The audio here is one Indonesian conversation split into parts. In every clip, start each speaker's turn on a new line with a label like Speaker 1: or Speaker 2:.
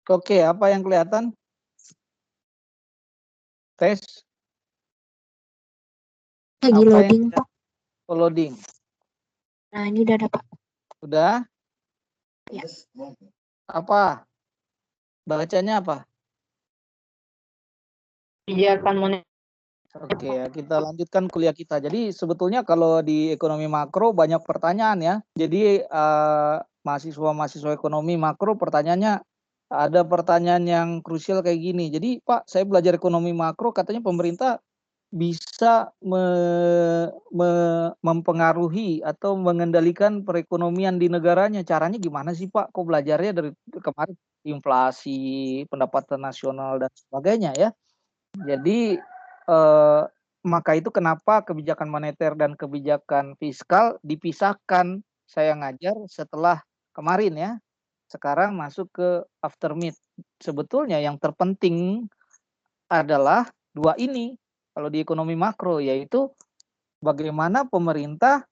Speaker 1: Oke, apa yang kelihatan? Tes.
Speaker 2: Lagi
Speaker 1: Apa
Speaker 2: loading,
Speaker 1: yang
Speaker 2: Pak.
Speaker 1: loading?
Speaker 2: Nah, ini udah ada, Pak.
Speaker 1: Udah?
Speaker 2: Ya.
Speaker 1: Apa? Bacanya apa?
Speaker 2: Kebijakan moneter.
Speaker 1: Oke, ya, kita lanjutkan kuliah kita. Jadi sebetulnya kalau di ekonomi makro banyak pertanyaan ya. Jadi mahasiswa-mahasiswa ekonomi makro pertanyaannya ada pertanyaan yang krusial kayak gini. Jadi Pak, saya belajar ekonomi makro katanya pemerintah bisa mempengaruhi atau mengendalikan perekonomian di negaranya. Caranya gimana sih Pak? Kok belajarnya dari kemarin inflasi, pendapatan nasional dan sebagainya ya. Jadi maka itu kenapa kebijakan moneter dan kebijakan fiskal dipisahkan. Saya ngajar setelah kemarin ya. Sekarang masuk ke aftermath. Sebetulnya yang terpenting adalah dua ini kalau di ekonomi makro, yaitu bagaimana pemerintah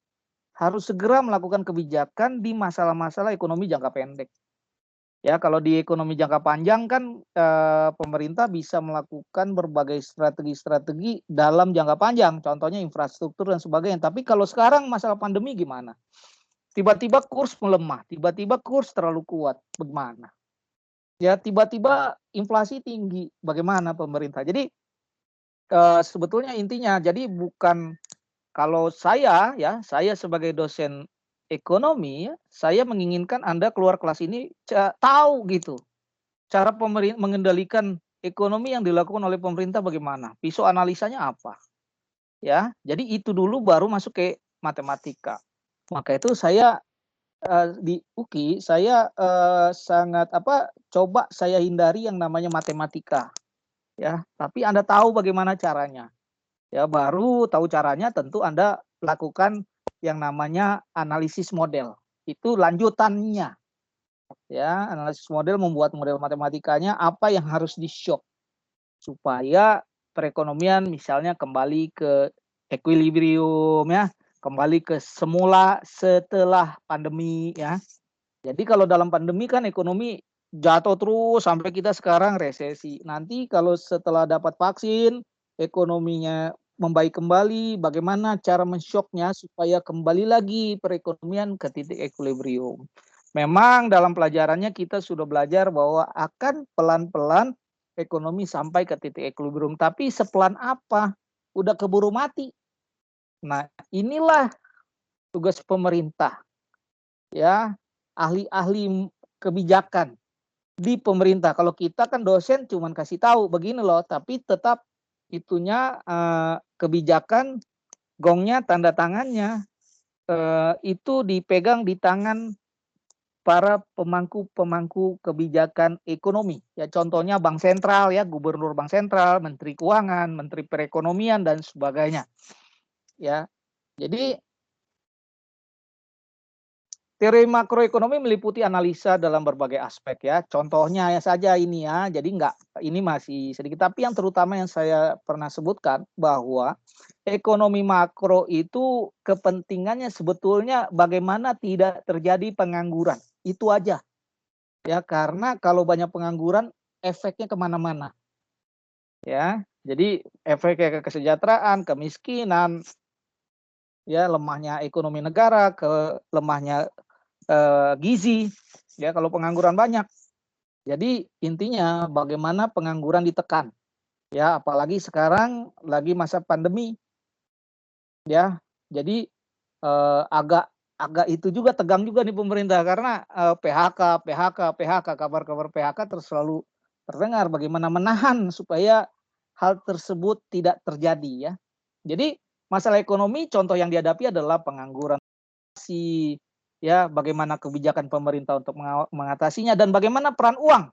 Speaker 1: harus segera melakukan kebijakan di masalah-masalah ekonomi jangka pendek. Ya, kalau di ekonomi jangka panjang kan pemerintah bisa melakukan berbagai strategi-strategi dalam jangka panjang, contohnya infrastruktur dan sebagainya. Tapi kalau sekarang masalah pandemi gimana? Tiba-tiba kurs melemah, tiba-tiba kurs terlalu kuat, bagaimana? Ya, tiba-tiba inflasi tinggi, bagaimana pemerintah? Jadi sebetulnya intinya, jadi bukan kalau saya ya, saya sebagai dosen ekonomi, saya menginginkan Anda keluar kelas ini tahu gitu cara mengendalikan ekonomi yang dilakukan oleh pemerintah bagaimana? Pisau analisanya apa? Ya, jadi itu dulu baru masuk ke matematika. Maka itu saya di UKI saya sangat coba saya hindari yang namanya matematika. Ya, tapi Anda tahu bagaimana caranya. Ya, baru tahu caranya tentu Anda lakukan yang namanya analisis model. Itu lanjutannya. Ya, analisis model membuat model matematikanya apa yang harus di-shock supaya perekonomian misalnya kembali ke equilibrium ya, kembali ke semula setelah pandemi ya. Jadi kalau dalam pandemi kan ekonomi jatuh terus sampai kita sekarang resesi. Nanti kalau setelah dapat vaksin, ekonominya membaik kembali, bagaimana cara mensyoknya supaya kembali lagi perekonomian ke titik equilibrium. Memang dalam pelajarannya kita sudah belajar bahwa akan pelan-pelan ekonomi sampai ke titik equilibrium. Tapi sepelan apa? Udah keburu mati. Nah, inilah tugas pemerintah. Ya, ahli-ahli kebijakan di pemerintah. Kalau kita kan dosen cuman kasih tahu begini loh, tapi tetap itunya kebijakan gongnya tanda tangannya itu dipegang di tangan para pemangku kebijakan ekonomi. Ya contohnya Bank Sentral ya, Gubernur Bank Sentral, Menteri Keuangan, Menteri Perekonomian dan sebagainya. Ya. Jadi teori makroekonomi meliputi analisa dalam berbagai aspek ya. Contohnya ya saja ini ya. Jadi ini masih sedikit. Tapi yang terutama yang saya pernah sebutkan bahwa ekonomi makro itu kepentingannya sebetulnya bagaimana tidak terjadi pengangguran. Itu aja. Ya karena kalau banyak pengangguran efeknya kemana-mana. Ya. Jadi efeknya ke kesejahteraan, kemiskinan, ya lemahnya ekonomi negara, ke lemahnya gizi, ya kalau pengangguran banyak. Jadi intinya bagaimana pengangguran ditekan, ya apalagi sekarang lagi masa pandemi, ya. Jadi agak itu juga tegang juga nih pemerintah karena PHK, kabar-kabar PHK terus selalu terdengar. Bagaimana menahan supaya hal tersebut tidak terjadi ya. Jadi masalah ekonomi contoh yang dihadapi adalah pengangguran, ya bagaimana kebijakan pemerintah untuk mengatasinya dan bagaimana peran uang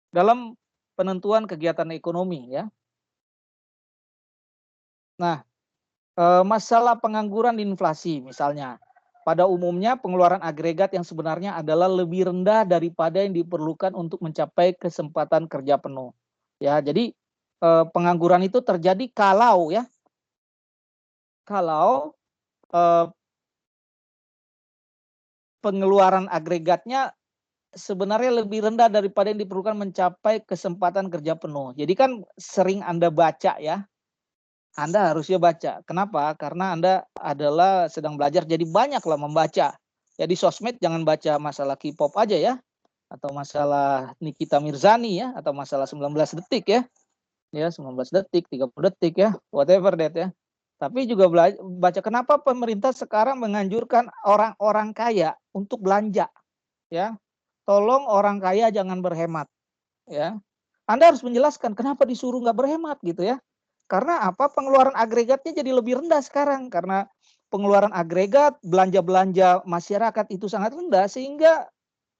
Speaker 1: dalam penentuan kegiatan ekonomi ya. Nah, masalah pengangguran dan inflasi misalnya. Pada umumnya pengeluaran agregat yang sebenarnya adalah lebih rendah daripada yang diperlukan untuk mencapai kesempatan kerja penuh. Ya, jadi pengangguran itu terjadi kalau pengeluaran agregatnya sebenarnya lebih rendah daripada yang diperlukan mencapai kesempatan kerja penuh. Jadi kan sering Anda baca ya, Anda harusnya baca. Kenapa? Karena Anda adalah sedang belajar, jadi banyaklah membaca. Ya di sosmed jangan baca masalah K-pop aja ya, atau masalah Nikita Mirzani ya, atau masalah 19 detik ya. Ya 19 detik, 30 detik ya, whatever that ya. Tapi juga baca kenapa pemerintah sekarang menganjurkan orang-orang kaya untuk belanja ya. Tolong orang kaya jangan berhemat ya. Anda harus menjelaskan kenapa disuruh nggak berhemat gitu ya. Karena apa? Pengeluaran agregatnya jadi lebih rendah sekarang karena pengeluaran agregat belanja-belanja masyarakat itu sangat rendah sehingga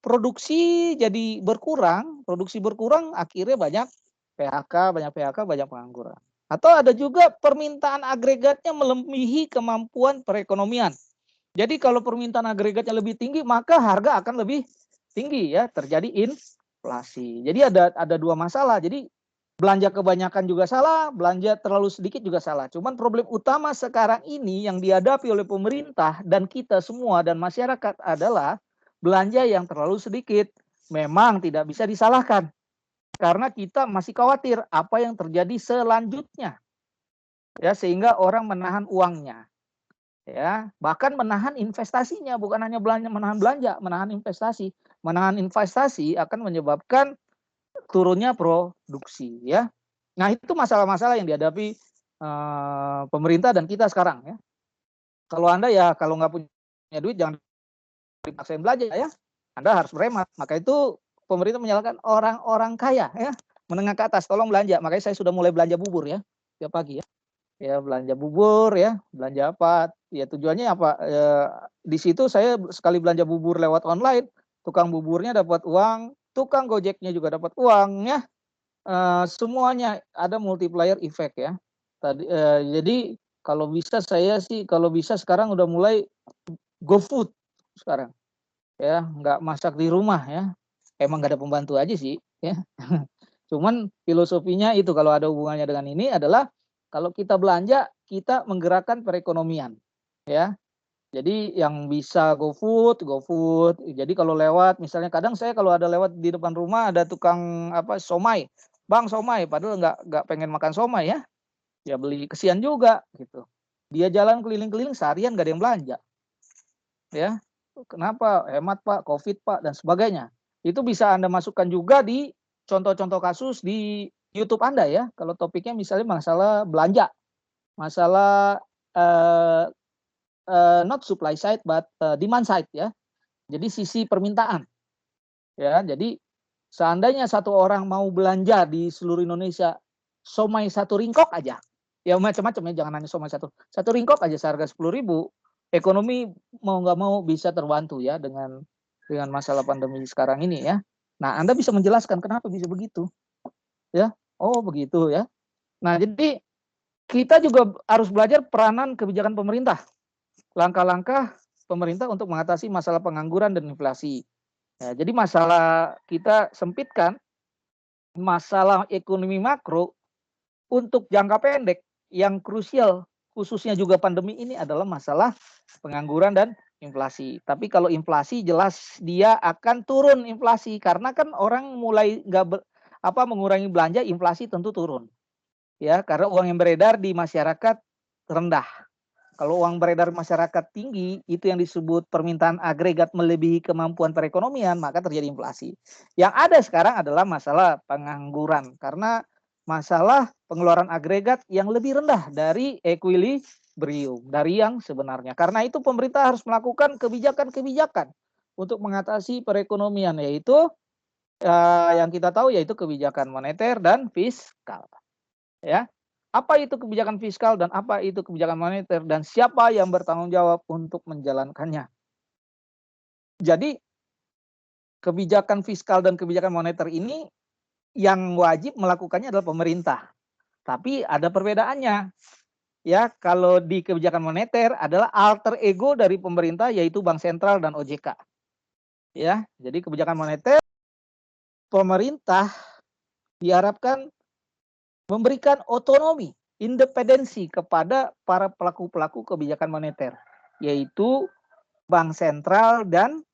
Speaker 1: produksi jadi berkurang, produksi berkurang akhirnya banyak PHK, banyak pengangguran. Atau ada juga permintaan agregatnya melebihi kemampuan perekonomian. Jadi kalau permintaan agregatnya lebih tinggi, maka harga akan lebih tinggi ya, terjadi inflasi. Jadi ada dua masalah. Jadi belanja kebanyakan juga salah, belanja terlalu sedikit juga salah. Cuman problem utama sekarang ini yang dihadapi oleh pemerintah dan kita semua dan masyarakat adalah belanja yang terlalu sedikit. Memang tidak bisa disalahkan karena kita masih khawatir apa yang terjadi selanjutnya. Ya, sehingga orang menahan uangnya. Ya, bahkan menahan investasinya, bukan hanya menahan belanja, menahan investasi. Menahan investasi akan menyebabkan turunnya produksi ya. Nah, itu masalah-masalah yang dihadapi pemerintah dan kita sekarang ya. Kalau Anda ya kalau nggak punya duit jangan dipaksain belanja ya. Anda harus berhemat. Maka itu pemerintah menyalahkan orang-orang kaya ya, menengah ke atas tolong belanja. Makanya saya sudah mulai belanja bubur ya tiap pagi ya. Ya belanja bubur ya, belanja apa? Ya tujuannya apa? Di situ saya sekali belanja bubur lewat online, tukang buburnya dapat uang, tukang gojeknya juga dapat uang ya. Semuanya ada multiplier effect ya. Jadi kalau bisa saya sih kalau bisa sekarang udah mulai GoFood sekarang ya, nggak masak di rumah ya. Emang nggak ada pembantu aja sih ya. Cuman filosofinya itu kalau ada hubungannya dengan ini adalah kalau kita belanja kita menggerakkan perekonomian ya. Jadi yang bisa GoFood, GoFood. Jadi kalau lewat misalnya kadang saya kalau ada lewat di depan rumah ada tukang apa somai. Bang somai padahal nggak pengen makan somai ya. Ya beli kesian juga gitu. Dia jalan keliling-keliling seharian nggak ada yang belanja. Ya. Kenapa? Hemat Pak, Covid Pak dan sebagainya. Itu bisa Anda masukkan juga di contoh-contoh kasus di YouTube Anda ya. Kalau topiknya misalnya masalah belanja, masalah uh, not supply side but demand side ya. Jadi sisi permintaan ya. Jadi seandainya satu orang mau belanja di seluruh Indonesia somai satu ringkok aja, ya macam-macam ya, jangan hanya somai satu ringkok aja seharga 10.000, ekonomi mau nggak mau bisa terbantu ya dengan masalah pandemi sekarang ini ya. Nah, Anda bisa menjelaskan kenapa bisa begitu ya. Oh begitu ya. Nah jadi kita juga harus belajar peranan kebijakan pemerintah, langkah-langkah pemerintah untuk mengatasi masalah pengangguran dan inflasi. Ya, jadi masalah kita sempitkan masalah ekonomi makro untuk jangka pendek yang krusial khususnya juga pandemi ini adalah masalah pengangguran dan inflasi. Tapi kalau inflasi jelas dia akan turun inflasi karena kan orang mulai mengurangi belanja, inflasi tentu turun. Ya, karena uang yang beredar di masyarakat rendah. Kalau uang beredar masyarakat tinggi, itu yang disebut permintaan agregat melebihi kemampuan perekonomian, maka terjadi inflasi. Yang ada sekarang adalah masalah pengangguran, karena masalah pengeluaran agregat yang lebih rendah dari equilibrium, dari yang sebenarnya. Karena itu pemerintah harus melakukan kebijakan-kebijakan untuk mengatasi perekonomian, yaitu yang kita tahu yaitu kebijakan moneter dan fiskal. Ya. Apa itu kebijakan fiskal dan apa itu kebijakan moneter dan siapa yang bertanggung jawab untuk menjalankannya. Jadi kebijakan fiskal dan kebijakan moneter ini yang wajib melakukannya adalah pemerintah. Tapi ada perbedaannya. Ya, kalau di kebijakan moneter adalah alter ego dari pemerintah yaitu Bank Sentral dan OJK. Ya, jadi kebijakan moneter pemerintah diharapkan memberikan otonomi, independensi kepada para pelaku-pelaku kebijakan moneter, yaitu bank sentral dan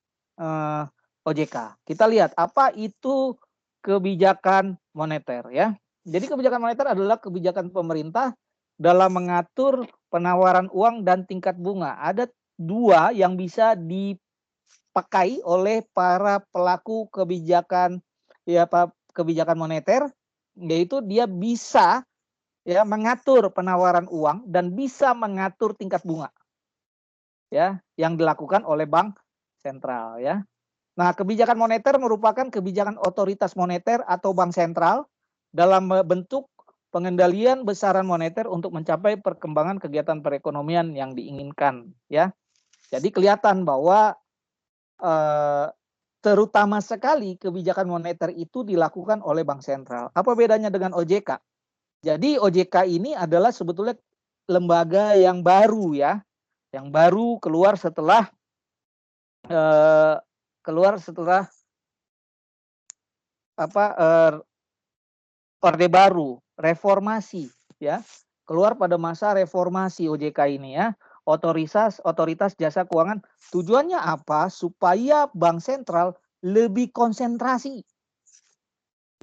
Speaker 1: OJK. Kita lihat apa itu kebijakan moneter ya. Jadi kebijakan moneter adalah kebijakan pemerintah dalam mengatur penawaran uang dan tingkat bunga. Ada dua yang bisa dipakai oleh para pelaku kebijakan ya kebijakan moneter, yaitu dia bisa ya mengatur penawaran uang dan bisa mengatur tingkat bunga ya yang dilakukan oleh bank sentral ya. Nah, kebijakan moneter merupakan kebijakan otoritas moneter atau bank sentral dalam bentuk pengendalian besaran moneter untuk mencapai perkembangan kegiatan perekonomian yang diinginkan ya. Jadi kelihatan bahwa terutama sekali kebijakan moneter itu dilakukan oleh bank sentral. Apa bedanya dengan OJK? Jadi OJK ini adalah sebetulnya lembaga yang baru ya, yang baru keluar setelah eh, Orde Baru, reformasi ya. Keluar pada masa reformasi OJK ini ya. Otoritas Jasa Keuangan. Tujuannya apa? Supaya bank sentral lebih konsentrasi.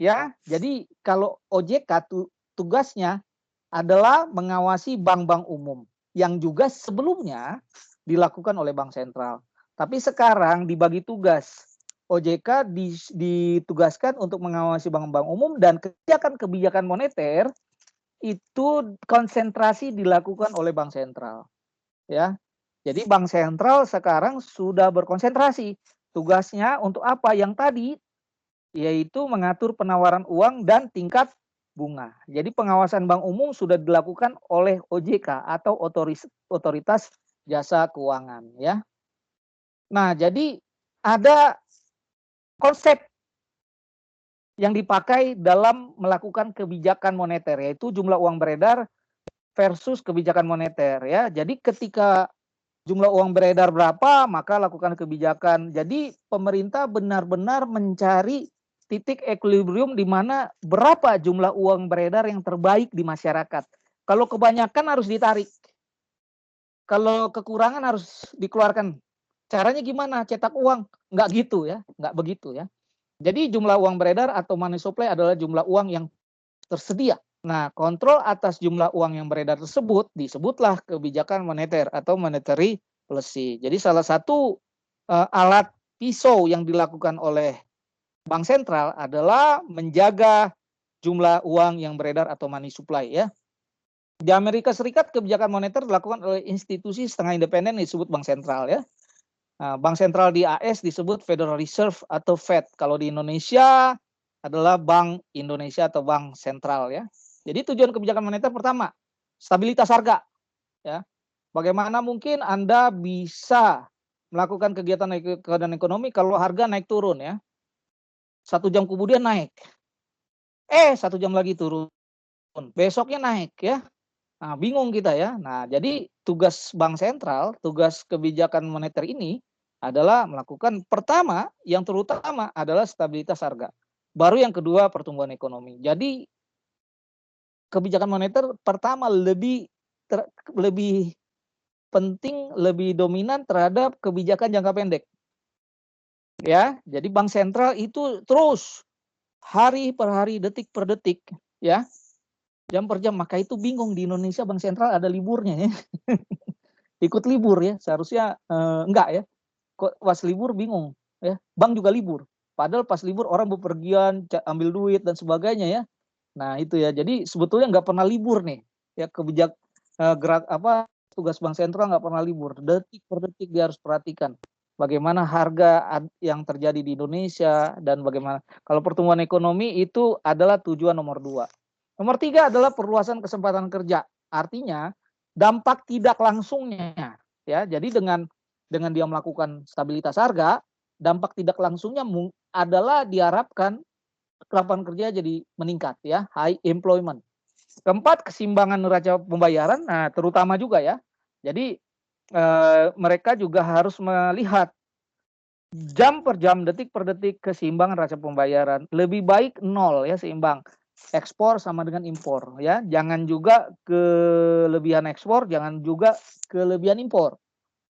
Speaker 1: Ya, jadi kalau OJK tugasnya adalah mengawasi bank-bank umum yang juga sebelumnya dilakukan oleh bank sentral. Tapi sekarang dibagi tugas. OJK ditugaskan untuk mengawasi bank-bank umum dan kebijakan moneter itu konsentrasi dilakukan oleh bank sentral. Ya, jadi bank sentral sekarang sudah berkonsentrasi. Tugasnya untuk apa? Yang tadi yaitu mengatur penawaran uang dan tingkat bunga. Jadi pengawasan bank umum sudah dilakukan oleh OJK atau otoritas jasa keuangan ya. Nah, jadi ada konsep yang dipakai dalam melakukan kebijakan moneter yaitu jumlah uang beredar versus kebijakan moneter ya. Jadi ketika jumlah uang beredar berapa, maka lakukan kebijakan. Jadi pemerintah benar-benar mencari titik equilibrium di mana berapa jumlah uang beredar yang terbaik di masyarakat. Kalau kebanyakan harus ditarik. Kalau kekurangan harus dikeluarkan. Caranya gimana? Cetak uang. Nggak gitu ya, nggak begitu ya. Jadi jumlah uang beredar atau money supply adalah jumlah uang yang tersedia. Nah, kontrol atas jumlah uang yang beredar tersebut disebutlah kebijakan moneter atau monetary policy. Jadi salah satu alat pisau yang dilakukan oleh bank sentral adalah menjaga jumlah uang yang beredar atau money supply ya. Di Amerika Serikat kebijakan moneter dilakukan oleh institusi setengah independen disebut bank sentral ya. Nah, bank sentral di AS disebut Federal Reserve atau Fed. Kalau di Indonesia adalah Bank Indonesia atau Bank Sentral ya. Jadi tujuan kebijakan moneter pertama, stabilitas harga ya. Bagaimana mungkin Anda bisa melakukan kegiatan ekonomi kalau harga naik turun ya. 1 jam kemudian naik. 1 jam lagi turun. Besoknya naik ya. Nah, bingung kita ya. Nah, jadi tugas bank sentral, tugas kebijakan moneter ini adalah melakukan pertama, yang terutama adalah stabilitas harga. Baru yang kedua pertumbuhan ekonomi. Jadi kebijakan moneter pertama lebih penting, lebih dominan terhadap kebijakan jangka pendek. Ya, jadi bank sentral itu terus hari per hari, detik per detik, ya, jam per jam. Maka itu bingung di Indonesia bank sentral ada liburnya ya. Ikut libur ya, seharusnya enggak ya. Kok pas libur bingung ya. Bank juga libur. Padahal pas libur orang bepergian, ambil duit dan sebagainya ya. Nah, itu ya. Jadi sebetulnya nggak pernah libur nih. Ya tugas bank sentral nggak pernah libur. Detik per detik dia harus perhatikan bagaimana harga yang terjadi di Indonesia dan bagaimana kalau pertumbuhan ekonomi itu adalah tujuan nomor 2. Nomor 3 adalah perluasan kesempatan kerja. Artinya dampak tidak langsungnya ya. Jadi dengan dia melakukan stabilitas harga, dampak tidak langsungnya adalah diharapkan lapangan kerja jadi meningkat ya, high employment. Keempat, keseimbangan neraca pembayaran, nah terutama juga ya. Jadi mereka juga harus melihat jam per jam, detik per detik keseimbangan neraca pembayaran. Lebih baik 0 ya, seimbang. Ekspor sama dengan impor ya. Jangan juga kelebihan ekspor, jangan juga kelebihan impor.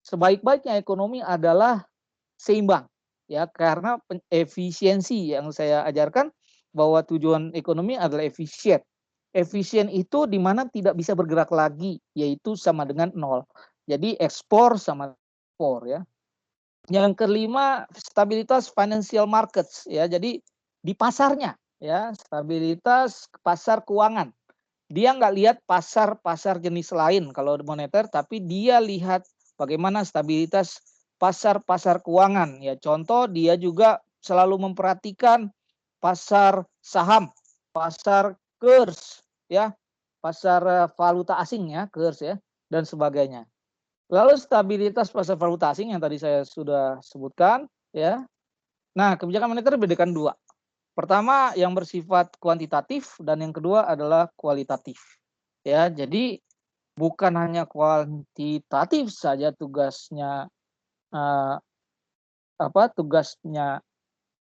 Speaker 1: Sebaik-baiknya ekonomi adalah seimbang. ya, karena efisiensi yang saya ajarkan bahwa tujuan ekonomi adalah efisien. Efisien itu di mana tidak bisa bergerak lagi, yaitu sama dengan nol. Jadi ekspor sama impor ya. Yang kelima, stabilitas financial markets ya. Jadi di pasarnya ya, stabilitas pasar keuangan. Dia nggak lihat pasar-pasar jenis lain kalau moneter, tapi dia lihat bagaimana stabilitas pasar-pasar keuangan ya. Contoh, dia juga selalu memperhatikan pasar saham, pasar kurs ya, pasar valuta asing ya, kurs ya, dan sebagainya. Lalu stabilitas pasar valuta asing yang tadi saya sudah sebutkan ya. Nah, kebijakan moneter dibedakan dua. Pertama yang bersifat kuantitatif dan yang kedua adalah kualitatif. Ya, jadi bukan hanya kuantitatif saja tugasnya eh, tugasnya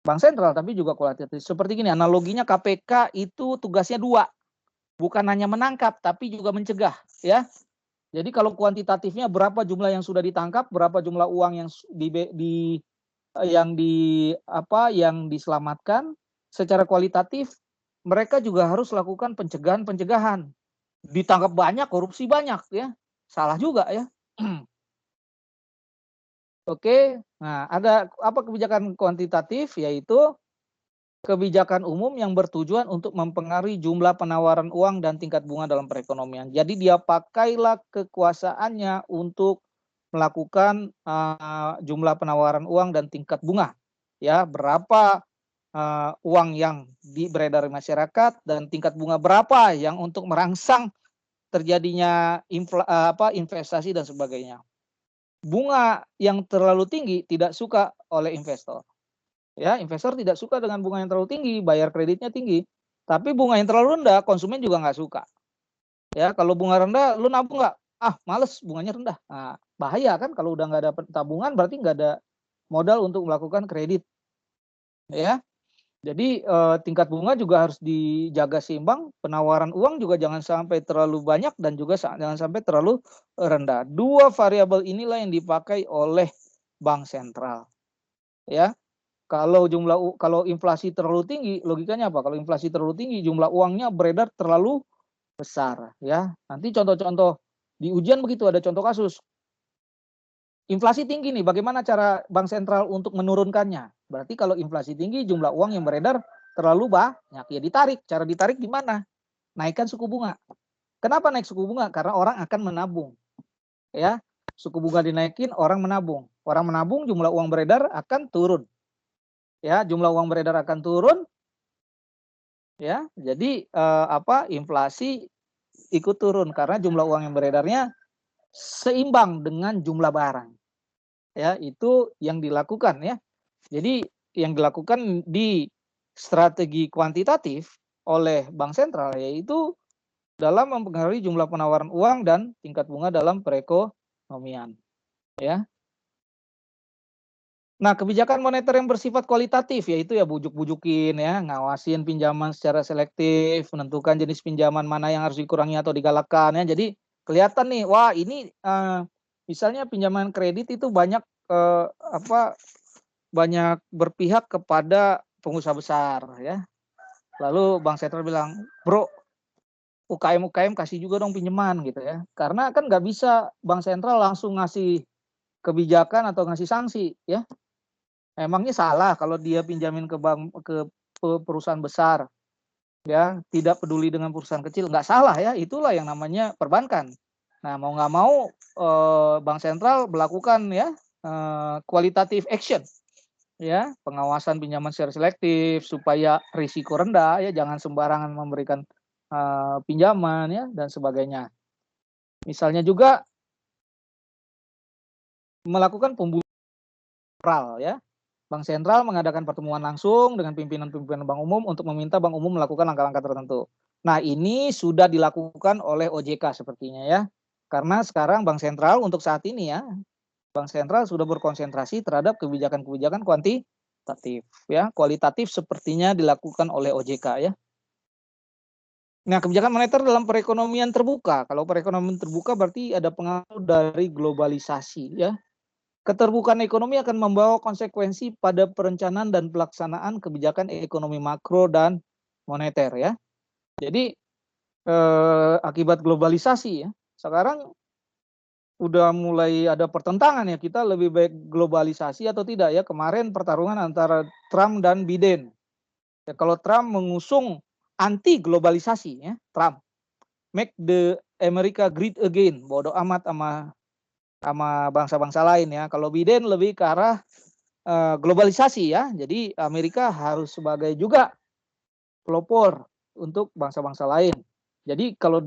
Speaker 1: Bank Sentral, tapi juga kualitatif. Seperti gini, analoginya KPK itu tugasnya dua, bukan hanya menangkap tapi juga mencegah ya. Jadi kalau kuantitatifnya berapa jumlah yang sudah ditangkap, berapa jumlah uang yang yang diselamatkan, secara kualitatif mereka juga harus lakukan pencegahan-pencegahan. Ditangkap banyak, korupsi banyak ya. Salah juga ya. Oke. Nah, ada apa kebijakan kuantitatif, yaitu kebijakan umum yang bertujuan untuk mempengaruhi jumlah penawaran uang dan tingkat bunga dalam perekonomian. Jadi dia pakailah kekuasaannya untuk melakukan jumlah penawaran uang dan tingkat bunga. Ya, berapa uang yang beredar di masyarakat dan tingkat bunga berapa yang untuk merangsang terjadinya investasi dan sebagainya. Bunga yang terlalu tinggi tidak suka oleh investor. Ya, investor tidak suka dengan bunga yang terlalu tinggi, bayar kreditnya tinggi. Tapi bunga yang terlalu rendah, konsumen juga nggak suka. Ya, kalau bunga rendah, lu nabung nggak? Ah, males, bunganya rendah. Nah, bahaya kan kalau udah nggak ada tabungan, berarti nggak ada modal untuk melakukan kredit. Ya, jadi tingkat bunga juga harus dijaga seimbang. Penawaran uang juga jangan sampai terlalu banyak dan juga jangan sampai terlalu rendah. Dua variabel inilah yang dipakai oleh bank sentral. Ya, kalau inflasi terlalu tinggi, logikanya apa? Kalau inflasi terlalu tinggi, jumlah uangnya beredar terlalu besar, ya. Nanti contoh-contoh di ujian begitu, ada contoh kasus. Inflasi tinggi nih, bagaimana cara bank sentral untuk menurunkannya? Berarti kalau inflasi tinggi, jumlah uang yang beredar terlalu banyak, ya ditarik. Cara ditarik gimana? Naikkan suku bunga. Kenapa naik suku bunga? Karena orang akan menabung, ya. Suku bunga dinaikin, orang menabung. Orang menabung, jumlah uang beredar akan turun. Ya, jumlah uang beredar akan turun, ya. Jadi inflasi ikut turun karena jumlah uang yang beredarnya seimbang dengan jumlah barang. Ya, itu yang dilakukan ya. Jadi yang dilakukan di strategi kuantitatif oleh bank sentral yaitu dalam mempengaruhi jumlah penawaran uang dan tingkat bunga dalam perekonomian, ya. Nah, kebijakan moneter yang bersifat kualitatif yaitu ya bujuk-bujukin ya, ngawasin pinjaman secara selektif, menentukan jenis pinjaman mana yang harus dikurangi atau digalakkan ya. Jadi kelihatan nih, wah ini misalnya pinjaman kredit itu banyak banyak berpihak kepada pengusaha besar ya. Lalu Bank Sentral bilang, "Bro, UKM kasih juga dong pinjaman gitu ya." Karena kan nggak bisa Bank Sentral langsung ngasih kebijakan atau ngasih sanksi ya. Emangnya salah kalau dia pinjamin ke perusahaan besar, ya, tidak peduli dengan perusahaan kecil, nggak salah ya, itulah yang namanya perbankan. Nah, mau nggak mau bank sentral melakukan ya qualitative action, ya, pengawasan pinjaman secara selektif supaya risiko rendah, ya, jangan sembarangan memberikan pinjaman ya dan sebagainya. Misalnya juga melakukan pembunuhan moral ya. Bank sentral mengadakan pertemuan langsung dengan pimpinan-pimpinan bank umum untuk meminta bank umum melakukan langkah-langkah tertentu. Nah, ini sudah dilakukan oleh OJK sepertinya ya. Karena sekarang bank sentral untuk saat ini ya, bank sentral sudah berkonsentrasi terhadap kebijakan-kebijakan kuantitatif ya. Kualitatif sepertinya dilakukan oleh OJK ya. Nah, kebijakan moneter dalam perekonomian terbuka. Kalau perekonomian terbuka berarti ada pengaruh dari globalisasi ya. Keterbukaan ekonomi akan membawa konsekuensi pada perencanaan dan pelaksanaan kebijakan ekonomi makro dan moneter ya. Jadi akibat globalisasi ya, sekarang udah mulai ada pertentangan ya, kita lebih baik globalisasi atau tidak ya. Kemarin pertarungan antara Trump dan Biden. Ya, kalau Trump mengusung anti globalisasi ya, Trump make the America great again, bodoh amat sama bangsa-bangsa lain ya. Kalau Biden lebih ke arah globalisasi ya. Jadi Amerika harus sebagai juga pelopor untuk bangsa-bangsa lain. Jadi kalau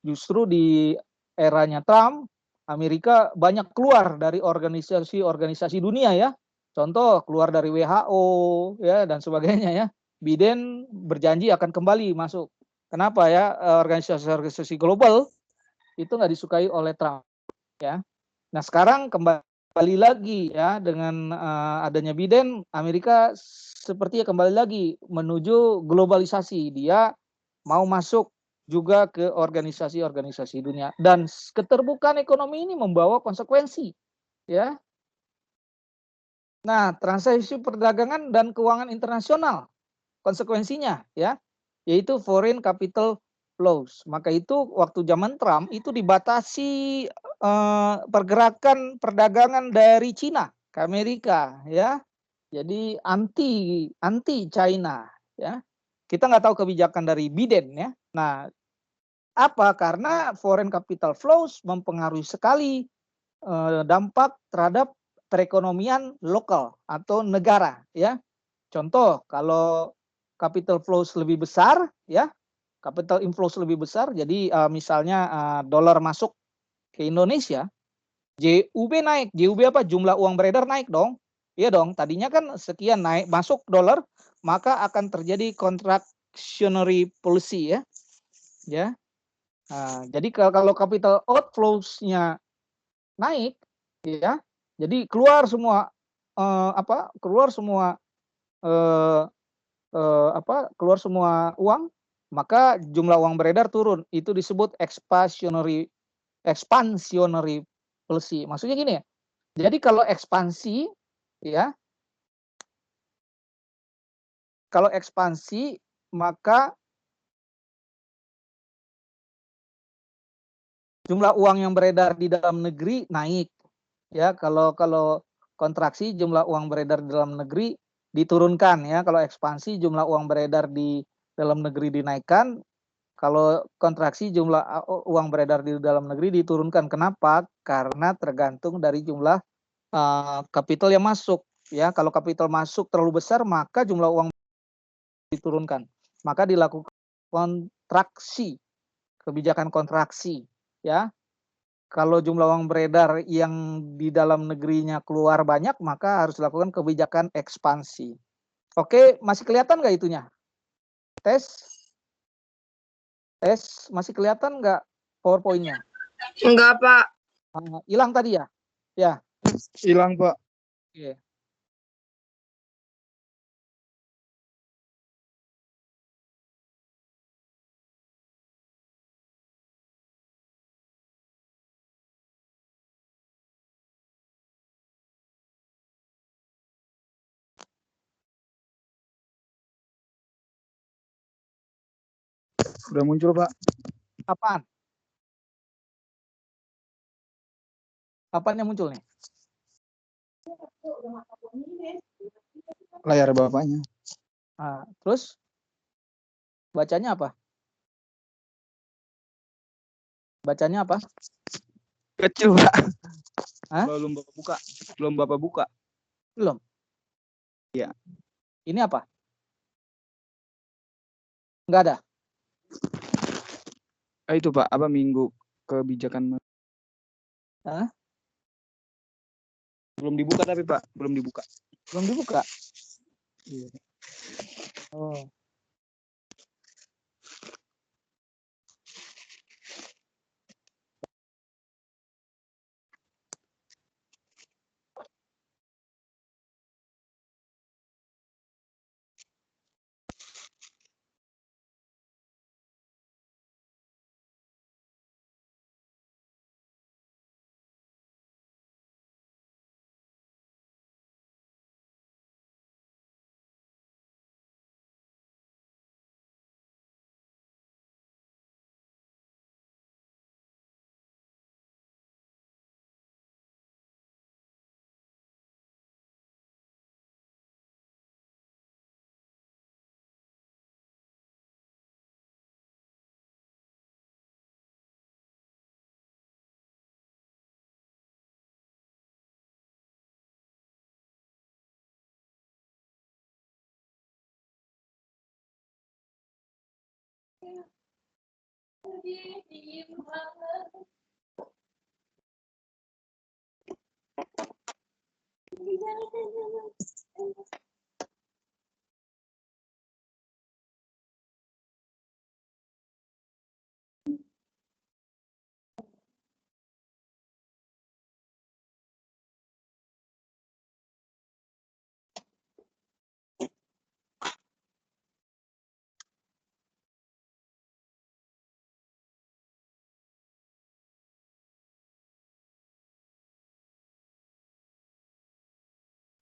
Speaker 1: justru di eranya Trump, Amerika banyak keluar dari organisasi-organisasi dunia ya. Contoh keluar dari WHO ya dan sebagainya ya. Biden berjanji akan kembali masuk. Kenapa ya? Organisasi-organisasi global itu nggak disukai oleh Trump ya. Nah sekarang kembali lagi ya dengan adanya Biden, Amerika sepertinya kembali lagi menuju globalisasi. Dia mau masuk juga ke organisasi-organisasi dunia dan keterbukaan ekonomi ini membawa konsekuensi ya. Nah, transaksi perdagangan dan keuangan internasional konsekuensinya ya, yaitu foreign capital flows. Maka itu waktu zaman Trump itu dibatasi pergerakan perdagangan dari Cina ke Amerika ya. Jadi anti China ya. Kita nggak tahu kebijakan dari Biden ya. Nah, apa? Karena foreign capital flows mempengaruhi sekali dampak terhadap perekonomian lokal atau negara ya. Contoh, kalau capital flows lebih besar ya, capital inflows lebih besar, jadi misalnya dolar masuk ke Indonesia, JUB naik. JUB apa? Jumlah uang beredar naik dong. Iya dong, tadinya kan sekian naik masuk dolar, maka akan terjadi contractionary policy ya. Ya. Nah, jadi kalau capital outflows-nya naik ya, jadi keluar semua keluar semua eh, keluar semua uang, maka jumlah uang beredar turun. Itu disebut expansionary policy. Maksudnya gini ya. Jadi kalau ekspansi ya, kalau ekspansi maka jumlah uang yang beredar di dalam negeri naik. Ya, kalau kontraksi jumlah uang beredar di dalam negeri diturunkan ya. Kalau ekspansi jumlah uang beredar di dalam negeri dinaikkan, kalau kontraksi jumlah uang beredar di dalam negeri diturunkan. Kenapa? Karena tergantung dari jumlah kapital yang masuk ya. Kalau kapital masuk terlalu besar maka jumlah uang diturunkan. Maka dilakukan kontraksi, kebijakan kontraksi ya. Kalau jumlah uang beredar yang di dalam negerinya keluar banyak, maka harus dilakukan kebijakan ekspansi. Oke, masih kelihatan nggak itunya? Tes, masih kelihatan nggak PowerPoint-nya?
Speaker 2: Enggak, Pak.
Speaker 1: Hilang tadi ya? Ya,
Speaker 3: Hilang, Pak.
Speaker 1: oke.
Speaker 3: Udah muncul, Pak.
Speaker 1: Apaan? Apaan yang muncul nih?
Speaker 3: Layar bapaknya.
Speaker 1: Terus bacanya apa? Bacanya apa?
Speaker 3: Kecil, Pak.
Speaker 1: Hah?
Speaker 3: Belum Bapak buka. Belum Bapak buka.
Speaker 1: Belum.
Speaker 3: Iya.
Speaker 1: Ini apa? Nggak ada.
Speaker 3: Itu, Pak. Apa minggu kebijakan?
Speaker 1: Hah?
Speaker 3: Belum dibuka tapi, Pak. Belum dibuka.
Speaker 1: Belum dibuka.
Speaker 3: Iya.
Speaker 1: Oh.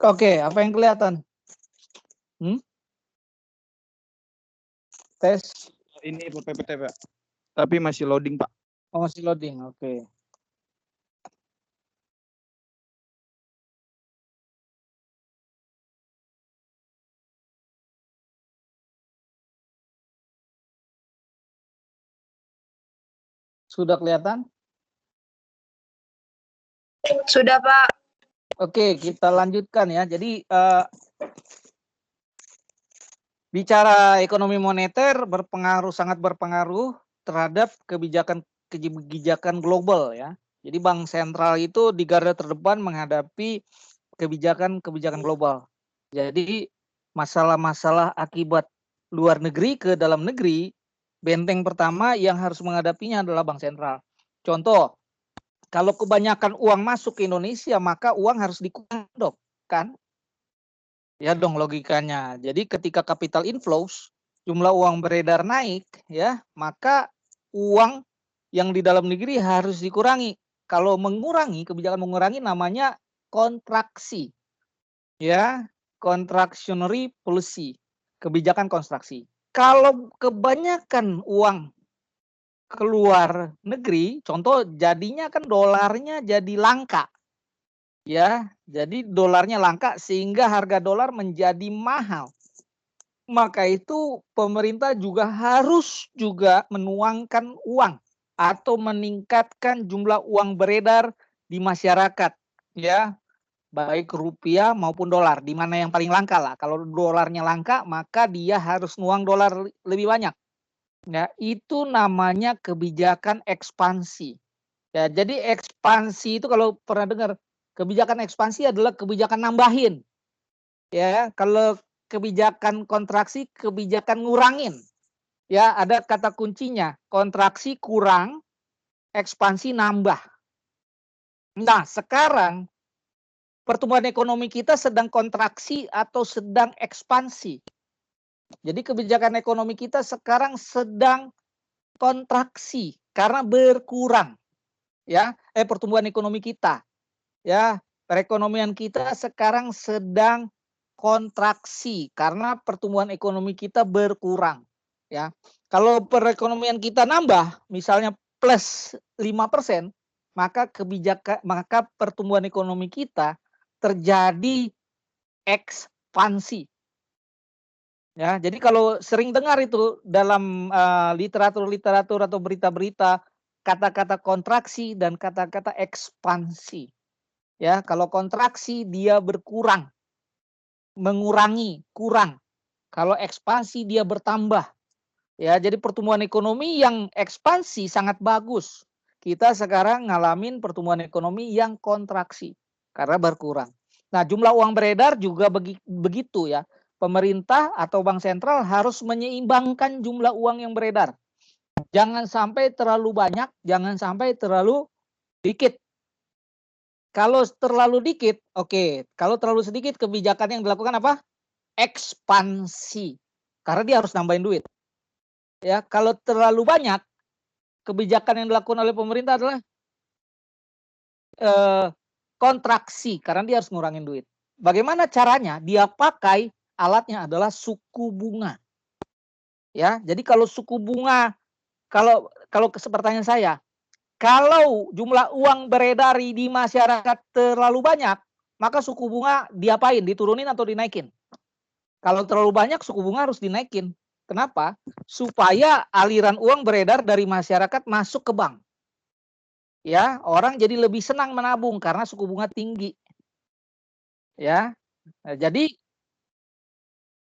Speaker 1: Oke, apa yang kelihatan? Tes.
Speaker 3: Ini PPT Pak. Tapi masih loading Pak.
Speaker 1: Oh, masih loading. Oke. Sudah kelihatan?
Speaker 2: Sudah, Pak.
Speaker 1: Oke, kita lanjutkan ya. Jadi bicara ekonomi moneter sangat berpengaruh terhadap kebijakan global ya. Jadi bank sentral itu di garda terdepan menghadapi kebijakan global. Jadi masalah-masalah akibat luar negeri ke dalam negeri, benteng pertama yang harus menghadapinya adalah bank sentral. Contoh, kalau kebanyakan uang masuk ke Indonesia, maka uang harus dikurangi dong, kan? Ya dong logikanya. Jadi ketika capital inflows, jumlah uang beredar naik, ya, maka uang yang di dalam negeri harus dikurangi. Kalau kebijakan mengurangi namanya kontraksi. Ya, contractionary policy, kebijakan kontraksi. Kalau kebanyakan uang keluar negeri, contoh jadinya kan dolarnya jadi langka. Ya, jadi dolarnya langka sehingga harga dolar menjadi mahal. Maka itu pemerintah harus menuangkan uang atau meningkatkan jumlah uang beredar di masyarakat, ya, baik rupiah maupun dolar, di mana yang paling langka lah. Kalau dolarnya langka, maka dia harus nuang dolar lebih banyak. Ya, itu namanya kebijakan ekspansi. Ya, jadi ekspansi itu kalau pernah dengar, kebijakan ekspansi adalah kebijakan nambahin. Ya, kalau kebijakan kontraksi, kebijakan ngurangin. Ya, ada kata kuncinya, kontraksi kurang, ekspansi nambah. Nah, sekarang pertumbuhan ekonomi kita sedang kontraksi atau sedang ekspansi. Jadi kebijakan ekonomi kita sekarang sedang kontraksi karena berkurang. Ya, pertumbuhan ekonomi kita. Ya, perekonomian kita sekarang sedang kontraksi karena pertumbuhan ekonomi kita berkurang. Ya, kalau perekonomian kita nambah, misalnya plus 5%, maka pertumbuhan ekonomi kita terjadi ekspansi. Ya, jadi kalau sering dengar itu dalam literatur atau berita-berita kata-kata kontraksi dan kata-kata ekspansi. Ya, kalau kontraksi dia berkurang, mengurangi, kurang. Kalau ekspansi dia bertambah. Ya, jadi pertumbuhan ekonomi yang ekspansi sangat bagus. Kita sekarang ngalamin pertumbuhan ekonomi yang kontraksi karena berkurang. Nah, jumlah uang beredar juga begitu ya. Pemerintah atau bank sentral harus menyeimbangkan jumlah uang yang beredar. Jangan sampai terlalu banyak, jangan sampai terlalu dikit. Kalau terlalu dikit, oke. Kalau terlalu sedikit, kebijakan yang dilakukan apa? Ekspansi. Karena dia harus nambahin duit. Ya, kalau terlalu banyak, kebijakan yang dilakukan oleh pemerintah adalah kontraksi karena dia harus ngurangin duit. Bagaimana caranya? Dia pakai alatnya adalah suku bunga. Ya, jadi kalau suku bunga, kalau pertanyaan saya, kalau jumlah uang beredar di masyarakat terlalu banyak, maka suku bunga diapain? Diturunin atau dinaikin? Kalau terlalu banyak, suku bunga harus dinaikin. Kenapa? Supaya aliran uang beredar dari masyarakat masuk ke bank. Ya, orang jadi lebih senang menabung karena suku bunga tinggi. Ya, nah, jadi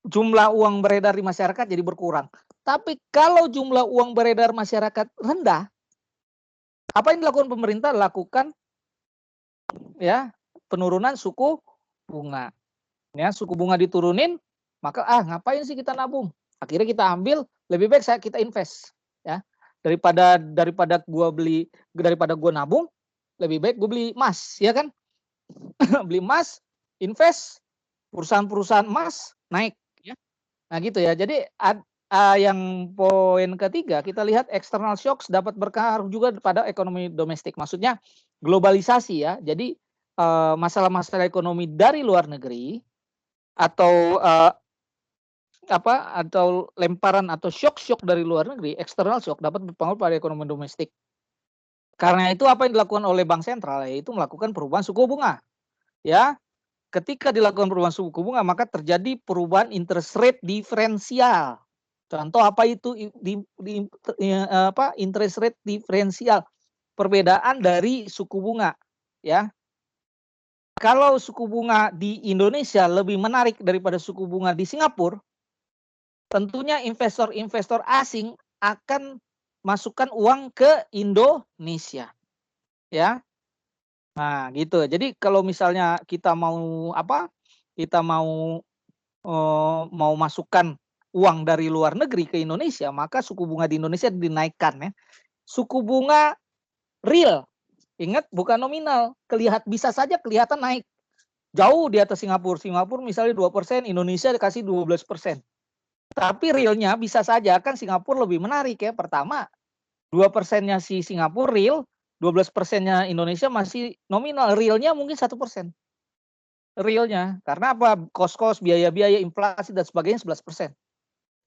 Speaker 1: jumlah uang beredar di masyarakat jadi berkurang. Tapi kalau jumlah uang beredar masyarakat rendah, apa yang dilakukan pemerintah? Lakukan ya penurunan suku bunga. Ya, suku bunga diturunin, maka ngapain sih kita nabung? Akhirnya kita ambil, lebih baik kita invest ya. Daripada gua nabung, lebih baik gue beli emas, ya kan? Beli emas, invest, perusahaan-perusahaan emas naik ya. Nah gitu ya. Jadi yang poin ketiga, kita lihat external shocks dapat berpengaruh juga pada ekonomi domestik. Maksudnya globalisasi ya. Jadi masalah-masalah ekonomi dari luar negeri atau atau lemparan atau shock dari luar negeri, external shock dapat berpengaruh pada ekonomi domestik. Karena itu apa yang dilakukan oleh bank sentral yaitu melakukan perubahan suku bunga. Ya, ketika dilakukan perubahan suku bunga maka terjadi perubahan interest rate diferensial. Contoh apa itu interest rate diferensial? Perbedaan dari suku bunga, ya. Kalau suku bunga di Indonesia lebih menarik daripada suku bunga di Singapura, tentunya investor-investor asing akan masukkan uang ke Indonesia, ya. Nah, gitu. Jadi kalau misalnya kita mau mau masukkan uang dari luar negeri ke Indonesia, maka suku bunga di Indonesia dinaikkan ya. Suku bunga real, ingat bukan nominal, bisa saja kelihatan naik jauh di atas Singapura. Singapura misalnya 2%, Indonesia dikasih 12%. Tapi realnya bisa saja kan Singapura lebih menarik ya. Pertama, 2%-nya si Singapura real, 12%-nya Indonesia masih nominal. Realnya mungkin 1%. Realnya. Karena apa? Kos-kos, biaya-biaya, inflasi dan sebagainya 11%.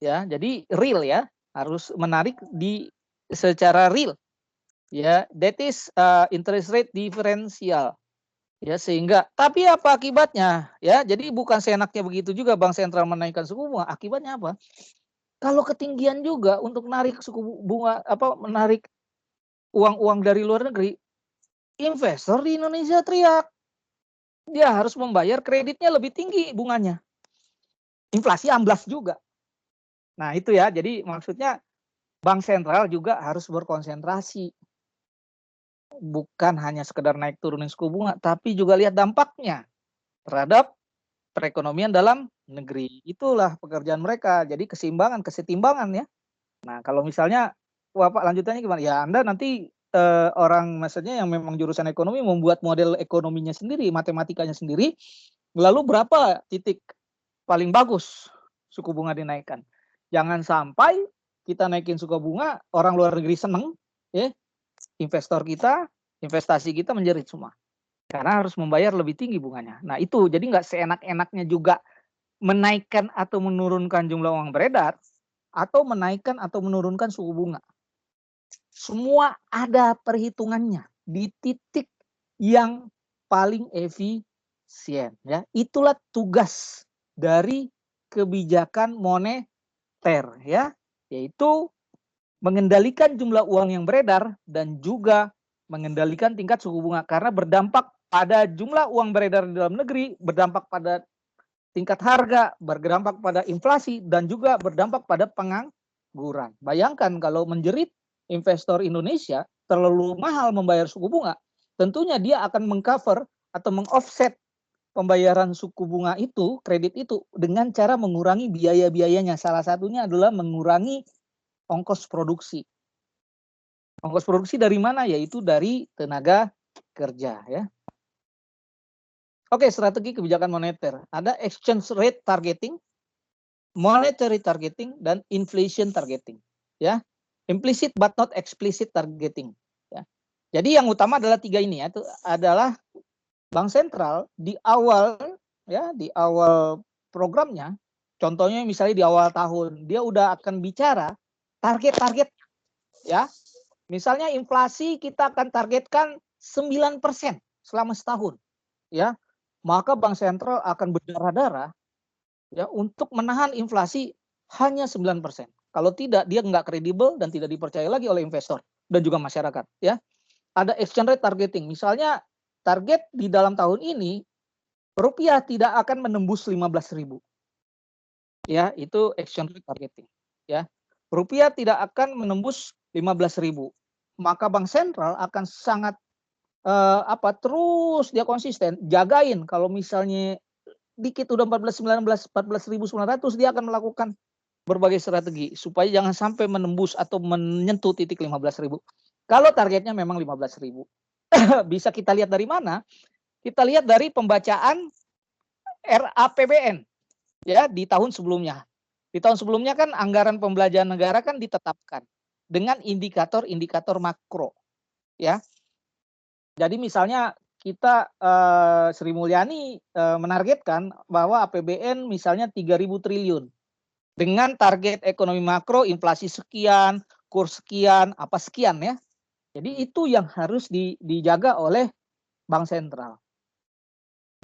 Speaker 1: Ya, jadi real ya. Harus menarik secara real. Ya, that is interest rate differential. Ya, sehingga tapi apa akibatnya? Ya, jadi bukan seenaknya begitu juga bank sentral menaikkan suku bunga. Akibatnya apa? Kalau ketinggian juga untuk menarik suku bunga menarik uang-uang dari luar negeri, investor di Indonesia teriak. Dia harus membayar kreditnya lebih tinggi bunganya. Inflasi amblas juga. Nah, itu ya. Jadi maksudnya bank sentral juga harus berkonsentrasi. Bukan hanya sekedar naik turunin suku bunga, tapi juga lihat dampaknya terhadap perekonomian dalam negeri. Itulah pekerjaan mereka. Jadi kesetimbangan ya. Nah, kalau misalnya Pak lanjutannya gimana? Ya, Anda nanti orang maksudnya yang memang jurusan ekonomi membuat model ekonominya sendiri, matematikanya sendiri. Lalu berapa titik paling bagus suku bunga dinaikkan? Jangan sampai kita naikin suku bunga, orang luar negeri seneng, ya, investasi kita menjerit semua. Karena harus membayar lebih tinggi bunganya. Nah itu, jadi nggak seenak-enaknya juga menaikkan atau menurunkan jumlah uang beredar, atau menaikkan atau menurunkan suku bunga. Semua ada perhitungannya di titik yang paling efisien. Ya, itulah tugas dari kebijakan moneter, ya, yaitu mengendalikan jumlah uang yang beredar dan juga mengendalikan tingkat suku bunga karena berdampak pada jumlah uang beredar di dalam negeri, berdampak pada tingkat harga, berdampak pada inflasi dan juga berdampak pada pengangguran. Bayangkan kalau menjerit investor Indonesia terlalu mahal membayar suku bunga, tentunya dia akan mengcover atau mengoffset pembayaran suku bunga itu, kredit itu dengan cara mengurangi biaya-biayanya. Salah satunya adalah mengurangi ongkos produksi. Ongkos produksi dari mana? Yaitu dari tenaga kerja ya. Oke, strategi kebijakan moneter. Ada exchange rate targeting, monetary targeting, dan inflation targeting. Ya, implicit but not explicit targeting. Ya. Jadi yang utama adalah tiga ini ya. Itu adalah bank sentral di awal programnya. Contohnya misalnya di awal tahun dia udah akan bicara target-target ya. Misalnya inflasi kita akan targetkan 9% selama setahun, ya. Maka bank sentral akan berdarah-darah ya untuk menahan inflasi hanya 9%. Kalau tidak dia nggak kredibel dan tidak dipercaya lagi oleh investor dan juga masyarakat, ya. Ada exchange rate targeting. Misalnya target di dalam tahun ini rupiah tidak akan menembus 15.000. ya, itu exchange rate targeting, ya. Rupiah tidak akan menembus 15.000. Maka bank sentral akan sangat terus dia konsisten jagain kalau misalnya dikit udah 14.900 dia akan melakukan berbagai strategi supaya jangan sampai menembus atau menyentuh titik 15.000. Kalau targetnya memang 15.000. Bisa kita lihat dari mana? Kita lihat dari pembacaan RAPBN ya di tahun sebelumnya. Di tahun sebelumnya kan anggaran pembelanjaan negara kan ditetapkan dengan indikator-indikator makro ya. Jadi misalnya kita Sri Mulyani menargetkan bahwa APBN misalnya 3.000 triliun dengan target ekonomi makro inflasi sekian, kurs sekian, apa sekian ya. Jadi itu yang harus dijaga oleh bank sentral.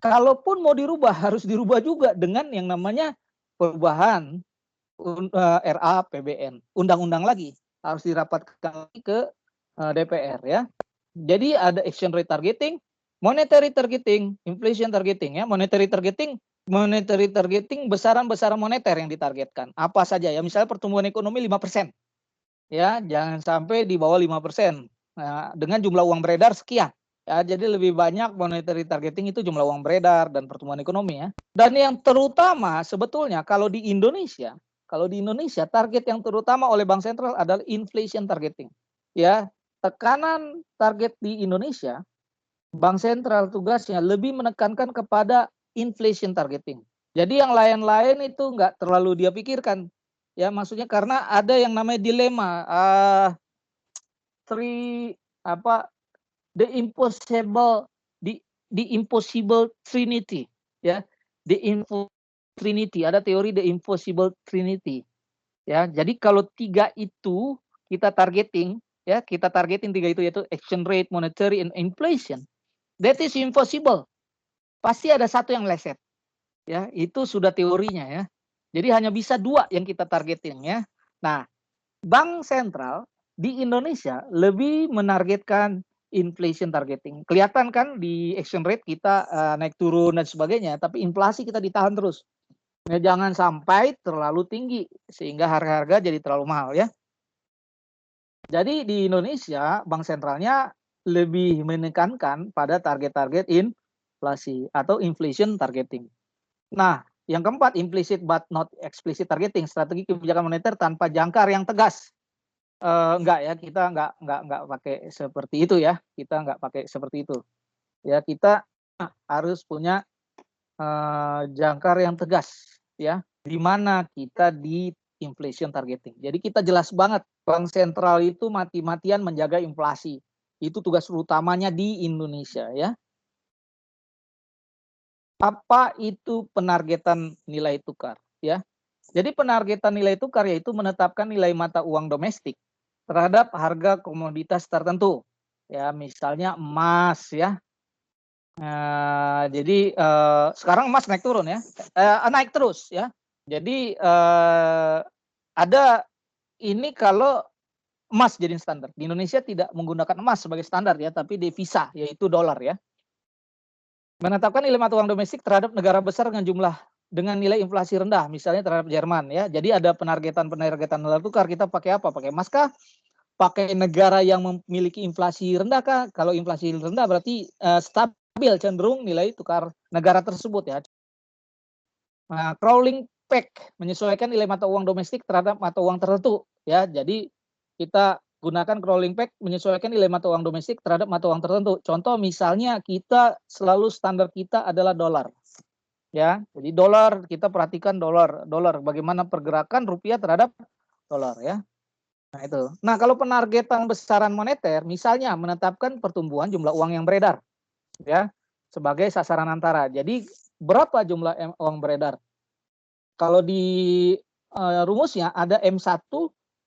Speaker 1: Kalaupun mau dirubah harus dirubah juga dengan yang namanya perubahan RAPBN, undang-undang lagi harus dirapatkan ke DPR ya. Jadi ada exchange rate targeting, monetary targeting, inflation targeting ya. Monetary targeting besaran-besaran moneter yang ditargetkan. Apa saja ya, misalnya pertumbuhan ekonomi 5%. Ya, jangan sampai di bawah 5%. Nah, dengan jumlah uang beredar sekian. Ya, jadi lebih banyak monetary targeting itu jumlah uang beredar dan pertumbuhan ekonomi ya. Dan yang terutama sebetulnya kalau di Indonesia target yang terutama oleh Bank Sentral adalah inflation targeting. Ya, tekanan target di Indonesia, Bank Sentral tugasnya lebih menekankan kepada inflation targeting. Jadi yang lain-lain itu nggak terlalu dia pikirkan. Ya, maksudnya karena ada yang namanya dilema. The impossible, the impossible trinity. Ya, the trinity. Ada teori the impossible trinity. Ya, jadi kalau tiga itu kita targeting tiga itu yaitu exchange rate, monetary, and inflation. That is impossible. Pasti ada satu yang meleset. Ya, itu sudah teorinya ya. Jadi hanya bisa dua yang kita targeting ya. Nah, Bank Sentral di Indonesia lebih menargetkan inflation targeting. Kelihatan kan di exchange rate kita naik turun dan sebagainya, tapi inflasi kita ditahan terus. Ya, jangan sampai terlalu tinggi sehingga harga-harga jadi terlalu mahal ya. Jadi di Indonesia bank sentralnya lebih menekankan pada target-target inflasi atau inflation targeting. Nah, yang keempat, implicit but not explicit targeting, strategi kebijakan moneter tanpa jangkar yang tegas. Enggak ya, kita enggak pakai seperti itu ya. Kita enggak pakai seperti itu. Ya, kita harus punya jangkar yang tegas ya. Di mana kita di inflation targeting. Jadi kita jelas banget bank sentral itu mati-matian menjaga inflasi. Itu tugas utamanya di Indonesia ya. Apa itu penargetan nilai tukar ya? Jadi penargetan nilai tukar yaitu menetapkan nilai mata uang domestik terhadap harga komoditas tertentu. Ya, misalnya emas ya. Jadi sekarang emas naik turun ya. Naik terus ya. Jadi ada ini kalau emas jadi standar. Di Indonesia tidak menggunakan emas sebagai standar ya, tapi devisa yaitu dolar ya. Menetapkan nilai mata uang domestik terhadap negara besar dengan nilai inflasi rendah, misalnya terhadap Jerman ya. Jadi ada penargetan nilai tukar, kita pakai apa? Pakai emas kah? Pakai negara yang memiliki inflasi rendah kah? Kalau inflasi rendah berarti stabil cenderung nilai tukar negara tersebut ya. Nah, crawling peg menyesuaikan nilai mata uang domestik terhadap mata uang tertentu ya. Jadi kita gunakan crawling peg menyesuaikan nilai mata uang domestik terhadap mata uang tertentu. Contoh misalnya kita selalu standar kita adalah dolar. Ya, jadi dolar kita perhatikan dolar bagaimana pergerakan rupiah terhadap dolar ya. Nah itu. Nah kalau penargetan besaran moneter, misalnya menetapkan pertumbuhan jumlah uang yang beredar, ya sebagai sasaran antara. Jadi berapa jumlah uang beredar? Kalau di rumusnya ada M1,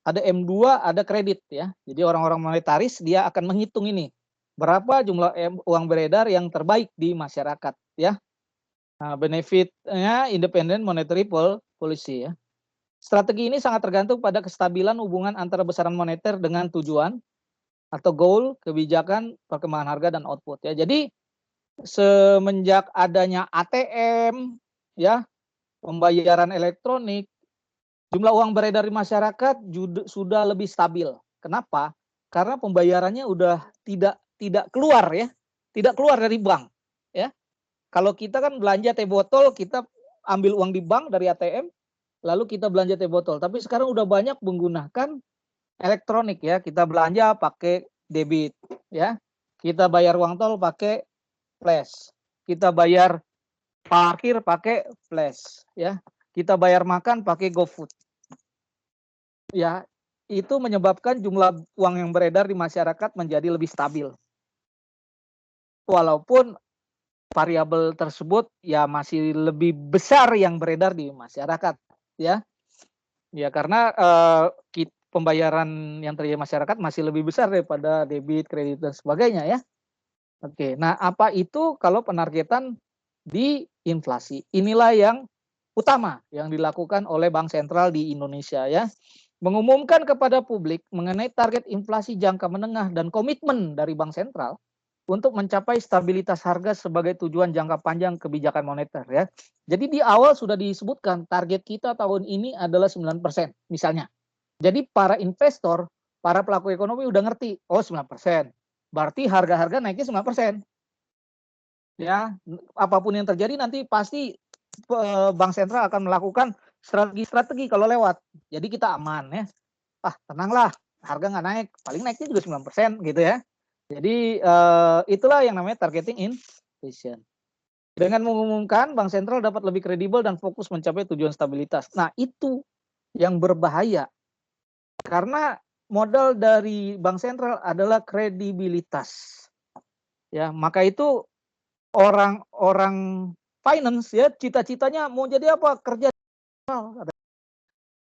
Speaker 1: ada M2, ada kredit ya. Jadi orang-orang monetaris dia akan menghitung ini berapa jumlah uang beredar yang terbaik di masyarakat ya. Nah, benefitnya independent monetary policy ya. Strategi ini sangat tergantung pada kestabilan hubungan antara besaran moneter dengan tujuan atau goal, kebijakan, perkembangan harga dan output ya. Jadi semenjak adanya ATM ya, pembayaran elektronik, jumlah uang beredar di masyarakat sudah lebih stabil. Kenapa? Karena pembayarannya udah tidak keluar ya, tidak keluar dari bank ya. Kalau kita kan belanja teh botol, kita ambil uang di bank dari ATM, lalu kita belanja teh botol. Tapi sekarang udah banyak menggunakan elektronik ya. Kita belanja pakai debit ya. Kita bayar uang tol pakai flash. Kita bayar parkir pakai flash ya. Kita bayar makan pakai GoFood. Ya, itu menyebabkan jumlah uang yang beredar di masyarakat menjadi lebih stabil. Walaupun variabel tersebut ya masih lebih besar yang beredar di masyarakat ya. Ya karena pembayaran yang terjadi masyarakat masih lebih besar daripada debit, kredit dan sebagainya ya. Oke, nah apa itu kalau penargetan di inflasi? Inilah yang utama yang dilakukan oleh Bank Sentral di Indonesia ya. Mengumumkan kepada publik mengenai target inflasi jangka menengah dan komitmen dari Bank Sentral untuk mencapai stabilitas harga sebagai tujuan jangka panjang kebijakan moneter ya. Jadi di awal sudah disebutkan target kita tahun ini adalah 9% misalnya. Jadi para investor, para pelaku ekonomi udah ngerti, oh 9%. Berarti harga-harga naiknya 9%. Ya, apapun yang terjadi nanti pasti Bank Sentral akan melakukan strategi kalau lewat. Jadi kita aman ya. Tenanglah, harga nggak naik, paling naiknya juga 9% gitu ya. Jadi itulah yang namanya targeting inflation. Dengan mengumumkan, Bank Sentral dapat lebih kredibel dan fokus mencapai tujuan stabilitas. Nah, itu yang berbahaya. Karena modal dari Bank Sentral adalah kredibilitas. Ya, maka itu orang-orang finance ya cita-citanya mau jadi apa? Kerja.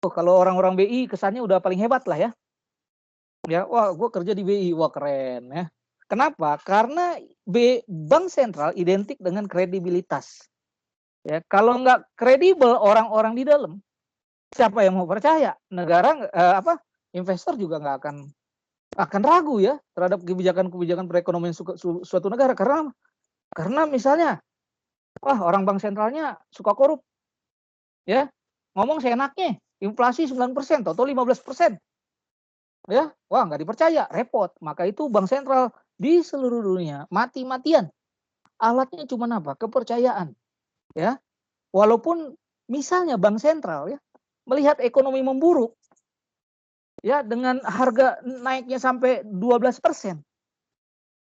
Speaker 1: Kalau orang-orang BI kesannya udah paling hebat lah ya. Ya, wah, gue kerja di BI, wah keren ya. Kenapa? Karena Bank Sentral identik dengan kredibilitas. Ya, kalau nggak kredibel orang-orang di dalam, siapa yang mau percaya? Negara investor juga nggak akan ragu ya terhadap kebijakan-kebijakan perekonomian suatu negara karena misalnya, wah orang Bank Sentralnya suka korup, ya ngomong seenaknya, inflasi 9%, atau 15%. Ya, wah nggak dipercaya, repot. Maka itu Bank Sentral di seluruh dunia mati-matian. Alatnya cuma apa? Kepercayaan. Ya, walaupun misalnya Bank Sentral ya melihat ekonomi memburuk, ya dengan harga naiknya sampai 12%,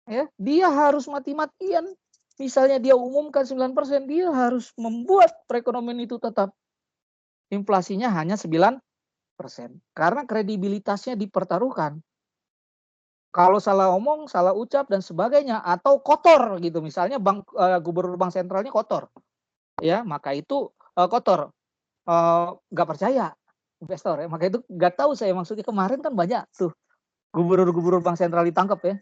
Speaker 1: ya dia harus mati-matian. Misalnya dia umumkan 9%, dia harus membuat perekonomian itu tetap inflasinya hanya 9%. Karena kredibilitasnya dipertaruhkan. Kalau salah omong, salah ucap dan sebagainya atau kotor gitu, misalnya gubernur Bank Sentralnya kotor, ya maka itu kotor, nggak percaya investor ya. Maka itu nggak tahu saya maksudnya kemarin kan banyak tuh gubernur Bank Sentral ditangkap ya.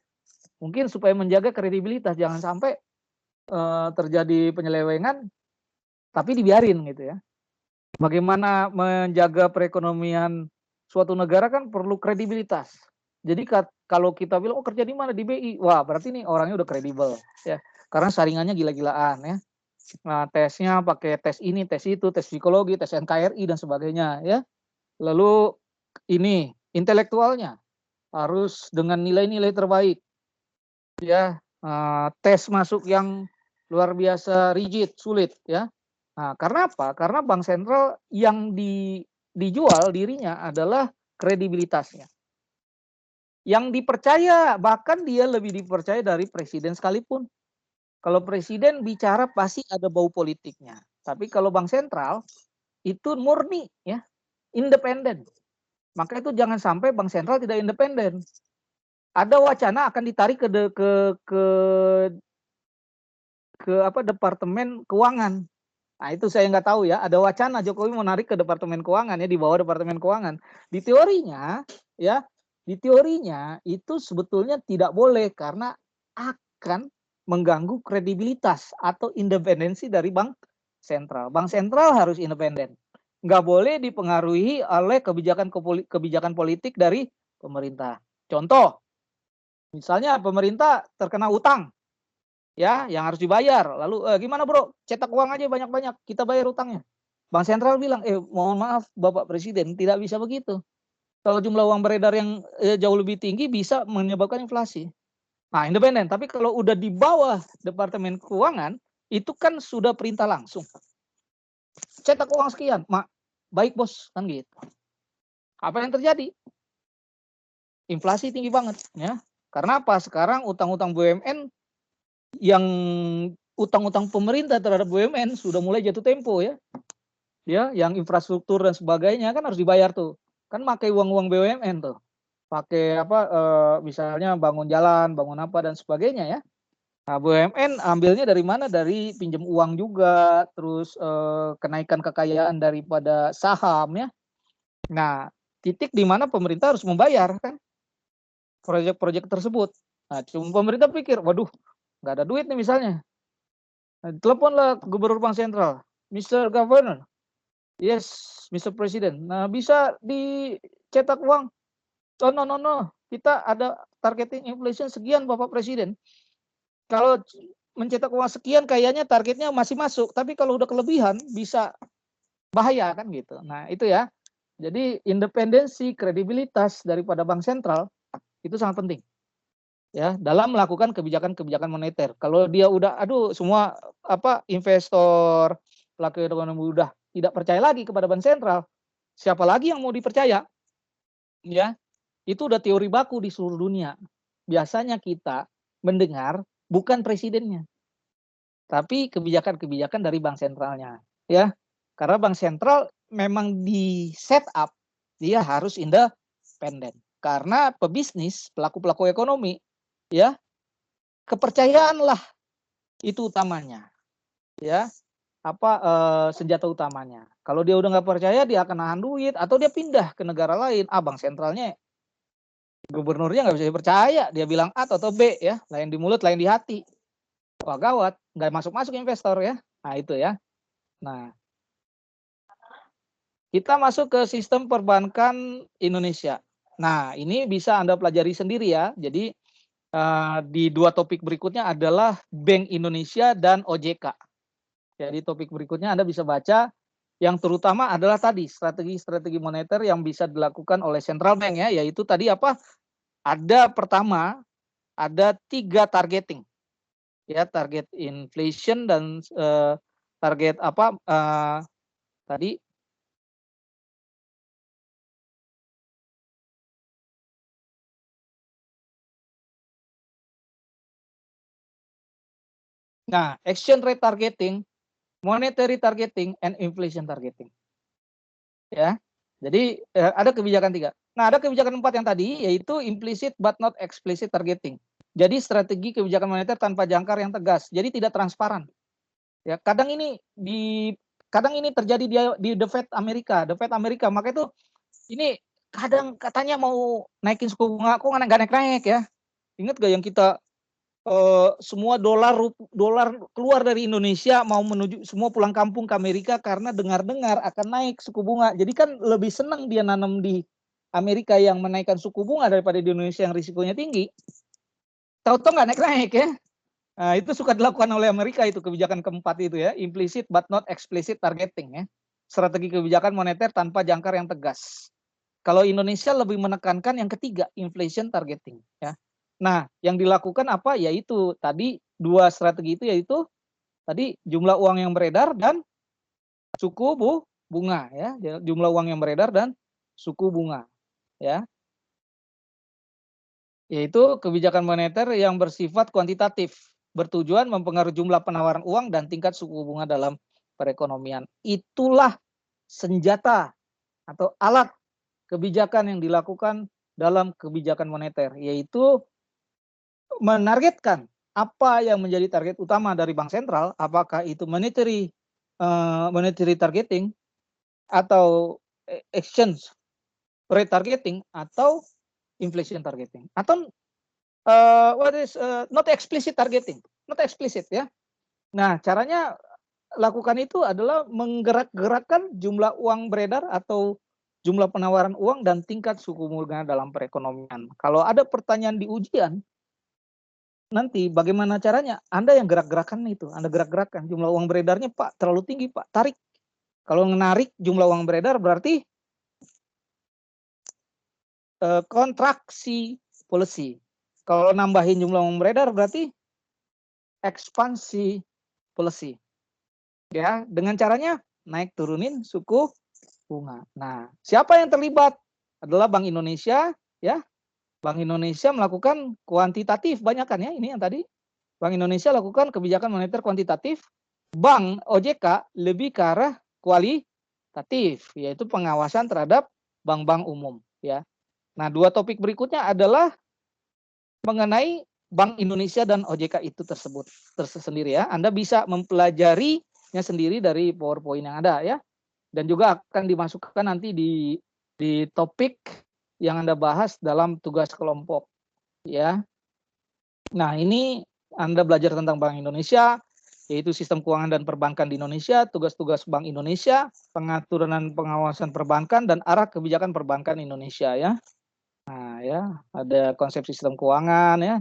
Speaker 1: Mungkin supaya menjaga kredibilitas, jangan sampai terjadi penyelewengan tapi dibiarin gitu ya. Bagaimana menjaga perekonomian suatu negara kan perlu kredibilitas. Jadi kalau kita bilang, oh kerja di mana? Di BI. Wah berarti nih orangnya udah kredibel. Ya. Karena saringannya gila-gilaan ya. Nah, tesnya pakai tes ini, tes itu, tes psikologi, tes NKRI dan sebagainya ya. Lalu ini intelektualnya harus dengan nilai-nilai terbaik. Ya, tes masuk yang luar biasa rigid, sulit ya. Nah, karena apa? Karena Bank Sentral yang dijual dirinya adalah kredibilitasnya. Yang dipercaya, bahkan dia lebih dipercaya dari presiden sekalipun. Kalau presiden bicara pasti ada bau politiknya. Tapi kalau Bank Sentral itu murni ya, independen. Maka itu jangan sampai Bank Sentral tidak independen. Ada wacana akan ditarik ke Departemen Keuangan. Nah itu saya nggak tahu ya, ada wacana Jokowi mau narik ke Departemen Keuangan ya, di bawah Departemen Keuangan. Di teorinya itu sebetulnya tidak boleh karena akan mengganggu kredibilitas atau independensi dari Bank Sentral. Bank Sentral harus independen. Nggak boleh dipengaruhi oleh kebijakan politik dari pemerintah. Contoh, misalnya pemerintah terkena utang, ya yang harus dibayar, lalu gimana bro, cetak uang aja banyak-banyak, kita bayar utangnya. Bank sentral bilang, mohon maaf Bapak Presiden, tidak bisa begitu. Kalau jumlah uang beredar yang jauh lebih tinggi bisa menyebabkan inflasi. Nah, independen. Tapi kalau udah di bawah Departemen Keuangan, itu kan sudah perintah langsung. Cetak uang sekian, baik bos, kan gitu. Apa yang terjadi? Inflasi tinggi banget, ya. Karena apa? Sekarang utang-utang BUMN yang utang-utang pemerintah terhadap BUMN sudah mulai jatuh tempo, ya. Ya, yang infrastruktur dan sebagainya kan harus dibayar tuh. Kan pakai uang-uang BUMN tuh. Pakai apa misalnya bangun jalan, bangun apa dan sebagainya, ya. Nah, BUMN ambilnya dari mana? Dari pinjam uang juga, terus kenaikan kekayaan daripada saham, ya. Nah, titik di mana pemerintah harus membayar kan proyek-proyek tersebut. Nah, cuma pemerintah pikir, waduh, nggak ada duit nih misalnya. Nah, teleponlah Gubernur Bank Sentral, Mr. Governor, yes, Mr. President. Nah, bisa dicetak uang? Oh, no, no, no. Kita ada targeting inflation sekian, Bapak Presiden. Kalau mencetak uang sekian, kayaknya targetnya masih masuk. Tapi kalau udah kelebihan, bisa bahaya kan gitu. Nah, itu ya. Jadi independensi, kredibilitas daripada bank sentral itu sangat penting. Ya, dalam melakukan kebijakan-kebijakan moneter. Kalau dia udah, aduh, semua investor, pelaku ekonomi udah tidak percaya lagi kepada bank sentral, siapa lagi yang mau dipercaya? Ya, itu udah teori baku di seluruh dunia. Biasanya kita mendengar bukan presidennya, tapi kebijakan-kebijakan dari bank sentralnya, ya. Karena bank sentral memang di set up dia harus independen. Karena pebisnis, pelaku-pelaku ekonomi, ya, kepercayaanlah itu utamanya, ya. Senjata utamanya. Kalau dia udah nggak percaya, dia akan nahan duit atau dia pindah ke negara lain. Bank sentralnya, gubernurnya nggak bisa dipercaya. Dia bilang A atau B, ya, lain di mulut, lain di hati. Wah, gawat, nggak masuk investor, ya. Nah, itu ya. Nah, kita masuk ke sistem perbankan Indonesia. Nah, ini bisa Anda pelajari sendiri, ya. Jadi di dua topik berikutnya adalah Bank Indonesia dan OJK. Jadi topik berikutnya Anda bisa baca, yang terutama adalah tadi strategi-strategi moneter yang bisa dilakukan oleh central bank, ya, yaitu tadi apa? Pertama ada 3 targeting, ya, target inflation dan target tadi. Nah, exchange rate targeting, monetary targeting, and inflation targeting. Ya. Jadi ada kebijakan 3. Nah, ada kebijakan 4 yang tadi, yaitu implicit but not explicit targeting. Jadi strategi kebijakan moneter tanpa jangkar yang tegas. Jadi tidak transparan. Ya, kadang ini terjadi di The Fed Amerika. Maka itu ini kadang katanya mau naikin suku bunga, kok nggak naik-naik, ya. Ingat gak yang kita semua dolar keluar dari Indonesia mau menuju, semua pulang kampung ke Amerika karena dengar-dengar akan naik suku bunga. Jadi kan lebih senang dia nanam di Amerika yang menaikkan suku bunga daripada di Indonesia yang risikonya tinggi. Tahu-tahu nggak naik-naik, ya. Nah, itu suka dilakukan oleh Amerika, itu kebijakan keempat itu, ya, implicit but not explicit targeting, ya. Strategi kebijakan moneter tanpa jangkar yang tegas. Kalau Indonesia lebih menekankan yang ketiga, inflation targeting, ya. Nah, yang dilakukan apa? Yaitu tadi 2 strategi itu, yaitu tadi jumlah uang yang beredar dan suku bunga, ya. Jumlah uang yang beredar dan suku bunga, ya. Yaitu kebijakan moneter yang bersifat kuantitatif, bertujuan mempengaruhi jumlah penawaran uang dan tingkat suku bunga dalam perekonomian. Itulah senjata atau alat kebijakan yang dilakukan dalam kebijakan moneter, yaitu menargetkan apa yang menjadi target utama dari bank sentral, apakah itu monetary targeting atau exchange rate targeting atau inflation targeting atau not explicit targeting, not explicit, ya. Nah, caranya lakukan itu adalah menggerak-gerakkan jumlah uang beredar atau jumlah penawaran uang dan tingkat suku bunga dalam perekonomian. Kalau ada pertanyaan di ujian, nanti bagaimana caranya? Anda yang gerak-gerakan itu, Anda gerak-gerakan jumlah uang beredarnya, Pak, terlalu tinggi, Pak, tarik. Kalau menarik jumlah uang beredar berarti kontraksi policy. Kalau nambahin jumlah uang beredar berarti ekspansi policy. Ya, dengan caranya naik turunin suku bunga. Nah, siapa yang terlibat? Adalah Bank Indonesia, ya. Bank Indonesia melakukan kuantitatif, banyak kan ya ini yang tadi. Bank Indonesia lakukan kebijakan moneter kuantitatif, Bank OJK lebih ke arah kualitatif, yaitu pengawasan terhadap bank-bank umum, ya. Nah, dua topik berikutnya adalah mengenai Bank Indonesia dan OJK itu tersendiri ya. Anda bisa mempelajarinya sendiri dari PowerPoint yang ada ya. Dan juga akan dimasukkan nanti di topik yang Anda bahas dalam tugas kelompok ya. Nah, ini Anda belajar tentang Bank Indonesia, yaitu sistem keuangan dan perbankan di Indonesia, tugas-tugas Bank Indonesia, pengaturan dan pengawasan perbankan, dan arah kebijakan perbankan Indonesia ya. Nah ya, ada konsep sistem keuangan ya,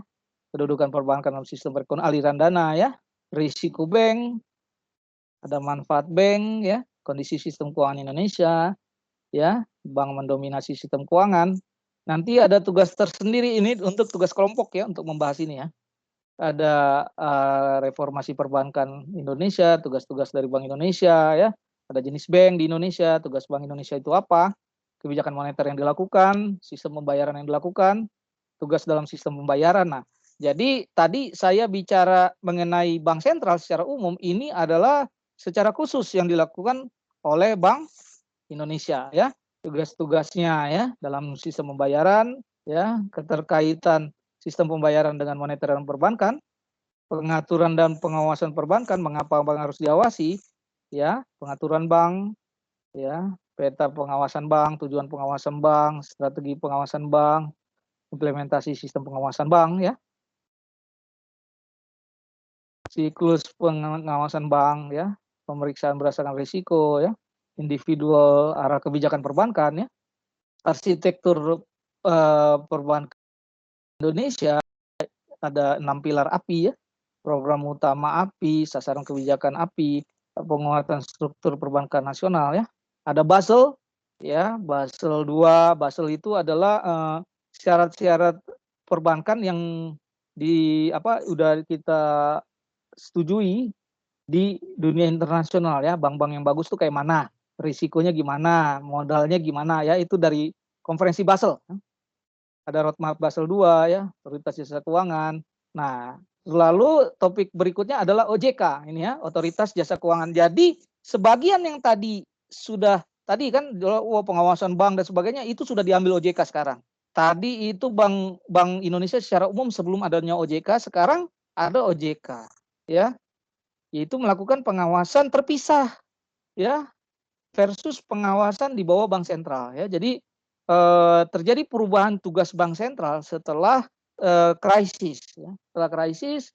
Speaker 1: kedudukan perbankan dalam sistem perekonomian, aliran dana ya, risiko bank, ada manfaat bank ya, kondisi sistem keuangan Indonesia ya, bank mendominasi sistem keuangan. Nanti ada tugas tersendiri ini untuk tugas kelompok ya, untuk membahas ini ya. Ada reformasi perbankan Indonesia, tugas-tugas dari Bank Indonesia ya, ada jenis bank di Indonesia, tugas Bank Indonesia itu apa, kebijakan moneter yang dilakukan, sistem pembayaran yang dilakukan, tugas dalam sistem pembayaran. Nah, jadi tadi saya bicara mengenai bank sentral secara umum, ini adalah secara khusus yang dilakukan oleh Bank Indonesia ya, tugas-tugasnya ya dalam sistem pembayaran ya, keterkaitan sistem pembayaran dengan moneter dan perbankan, pengaturan dan pengawasan perbankan, mengapa bank harus diawasi ya, pengaturan bank ya, peta pengawasan bank, tujuan pengawasan bank, strategi pengawasan bank, implementasi sistem pengawasan bank ya, siklus pengawasan bank ya, pemeriksaan berdasarkan risiko ya, individual arah kebijakan perbankan ya, arsitektur perbankan Indonesia, ada 6 pilar API ya, program utama API, sasaran kebijakan API, penguatan struktur perbankan nasional ya, ada Basel ya, Basel 2, Basel itu adalah syarat-syarat perbankan yang udah kita setujui di dunia internasional ya, bank-bank yang bagus tuh kayak mana, risikonya gimana, modalnya gimana ya, itu dari konferensi Basel. Ada roadmap Basel 2 ya, otoritas jasa keuangan. Nah, lalu topik berikutnya adalah OJK ini ya, otoritas jasa keuangan. Jadi sebagian yang tadi kan pengawasan bank dan sebagainya itu sudah diambil OJK sekarang. Tadi itu Bank Indonesia secara umum sebelum adanya OJK, sekarang ada OJK ya, yaitu melakukan pengawasan terpisah ya, versus pengawasan di bawah bank sentral ya. Jadi terjadi perubahan tugas bank sentral setelah krisis ya. Setelah krisis,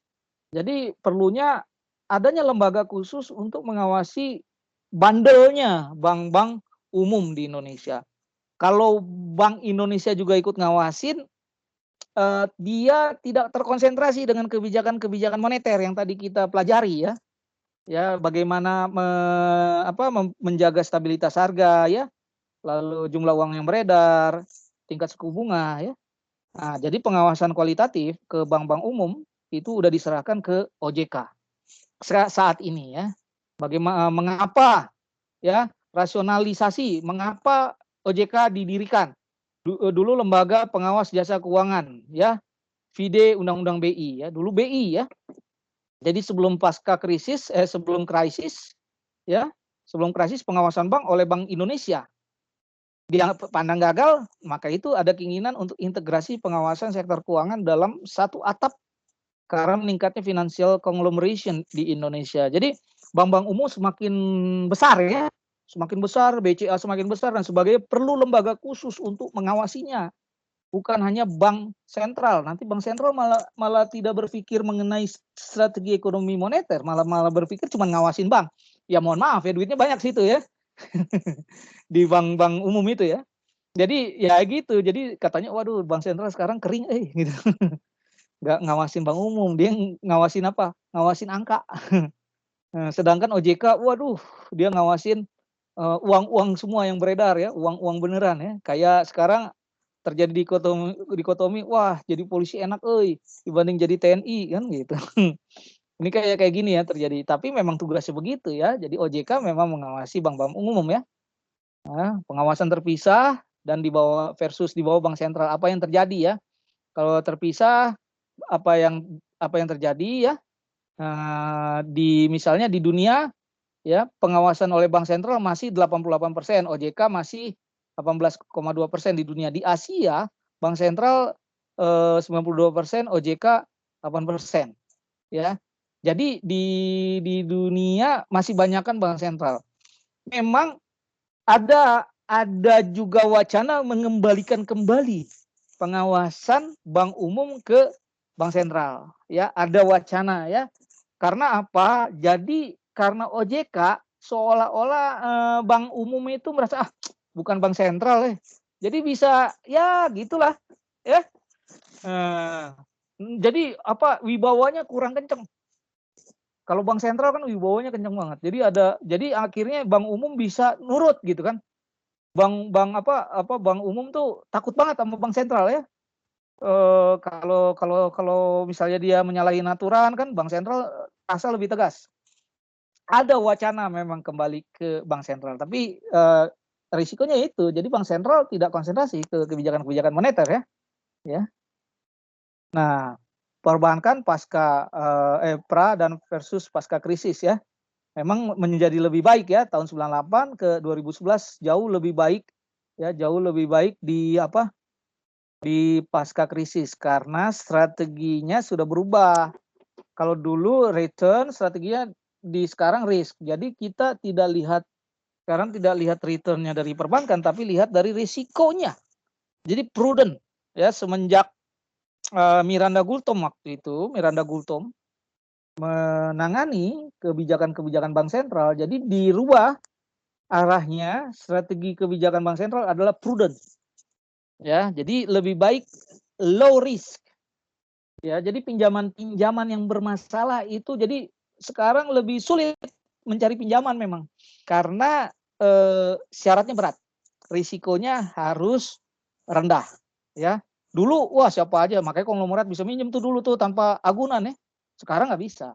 Speaker 1: jadi perlunya adanya lembaga khusus untuk mengawasi bandelnya bank-bank umum di Indonesia. Kalau Bank Indonesia juga ikut ngawasin, dia tidak terkonsentrasi dengan kebijakan-kebijakan moneter yang tadi kita pelajari ya. Ya, bagaimana menjaga stabilitas harga ya, lalu jumlah uang yang beredar, tingkat suku bunga ya. Nah, jadi pengawasan kualitatif ke bank-bank umum itu udah diserahkan ke OJK saat ini ya. Bagaimana, mengapa ya, rasionalisasi mengapa OJK didirikan. Dulu lembaga pengawas jasa keuangan ya, FIDE Undang-Undang BI ya, dulu BI ya. Jadi sebelum krisis pengawasan bank oleh Bank Indonesia dianggap pandang gagal, maka itu ada keinginan untuk integrasi pengawasan sektor keuangan dalam satu atap karena meningkatnya financial conglomeration di Indonesia. Jadi bank-bank umum semakin besar ya, semakin besar, BCA semakin besar dan sebagainya, perlu lembaga khusus untuk mengawasinya. Bukan hanya bank sentral. Nanti bank sentral malah tidak berpikir mengenai strategi ekonomi moneter, malah berpikir cuma ngawasin bank. Ya mohon maaf ya, duitnya banyak situ ya. Di bank-bank umum itu ya. Jadi ya gitu. Jadi katanya waduh bank sentral sekarang kering gitu. Nggak ngawasin bank umum, dia ngawasin apa? Ngawasin angka. Sedangkan OJK waduh dia ngawasin uang-uang semua yang beredar ya, uang-uang beneran ya. Kayak sekarang terjadi dikotomi, wah jadi polisi enak dibanding jadi TNI kan gitu. Ini kayak gini ya terjadi, tapi memang tugasnya begitu ya. Jadi OJK memang mengawasi bank-bank umum ya. Pengawasan terpisah dan di bawah bank sentral. Apa yang terjadi ya? Kalau terpisah apa yang terjadi ya? Misalnya di dunia ya, pengawasan oleh bank sentral masih 88%, OJK masih 18,2% di dunia. Di Asia, bank sentral 92%, OJK 8%. Ya. Jadi di dunia masih banyakkan bank sentral. Memang ada juga wacana mengembalikan kembali pengawasan bank umum ke bank sentral. Ya, ada wacana ya. Karena apa? Jadi karena OJK seolah-olah bank umum itu merasa bukan bank sentral jadi bisa ya gitulah ya. Jadi apa wibawanya kurang kenceng. Kalau bank sentral kan wibawanya kenceng banget. Jadi akhirnya bank umum bisa nurut gitu kan. Bank umum tuh takut banget sama bank sentral ya. Kalau misalnya dia menyalahi aturan kan bank sentral asal lebih tegas. Ada wacana memang kembali ke bank sentral, tapi risikonya itu. Jadi bank sentral tidak konsentrasi ke kebijakan-kebijakan moneter ya. Ya. Nah, perbankan pasca pra dan versus pasca krisis ya. Memang menjadi lebih baik ya tahun 98 ke 2011 jauh lebih baik ya, jauh lebih baik di pasca krisis karena strateginya sudah berubah. Kalau dulu return strateginya sekarang risk. Jadi kita sekarang tidak lihat returnnya dari perbankan tapi lihat dari risikonya. Jadi prudent ya semenjak Miranda Gultom menangani kebijakan-kebijakan bank sentral. Jadi dirubah arahnya, strategi kebijakan bank sentral adalah prudent. Ya, jadi lebih baik low risk. Ya, jadi pinjaman-pinjaman yang bermasalah itu jadi sekarang lebih sulit mencari pinjaman memang karena syaratnya berat. Risikonya harus rendah, ya. Dulu wah siapa aja makanya konglomerat bisa minjem tuh dulu tuh tanpa agunan ya. Sekarang nggak bisa.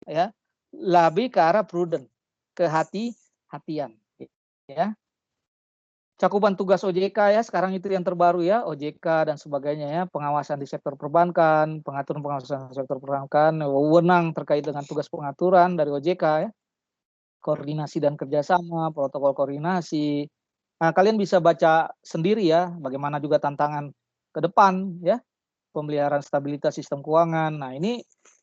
Speaker 1: Ya. Lebih ke arah prudent, kehati-hatian, ya. Cakupan tugas OJK ya sekarang itu yang terbaru ya, OJK dan sebagainya ya, pengawasan di sektor perbankan, pengawasan sektor perbankan, wewenang terkait dengan tugas pengaturan dari OJK ya, koordinasi dan kerjasama, protokol koordinasi. Nah, kalian bisa baca sendiri ya, bagaimana juga tantangan ke depan ya, pemeliharaan stabilitas sistem keuangan. Nah,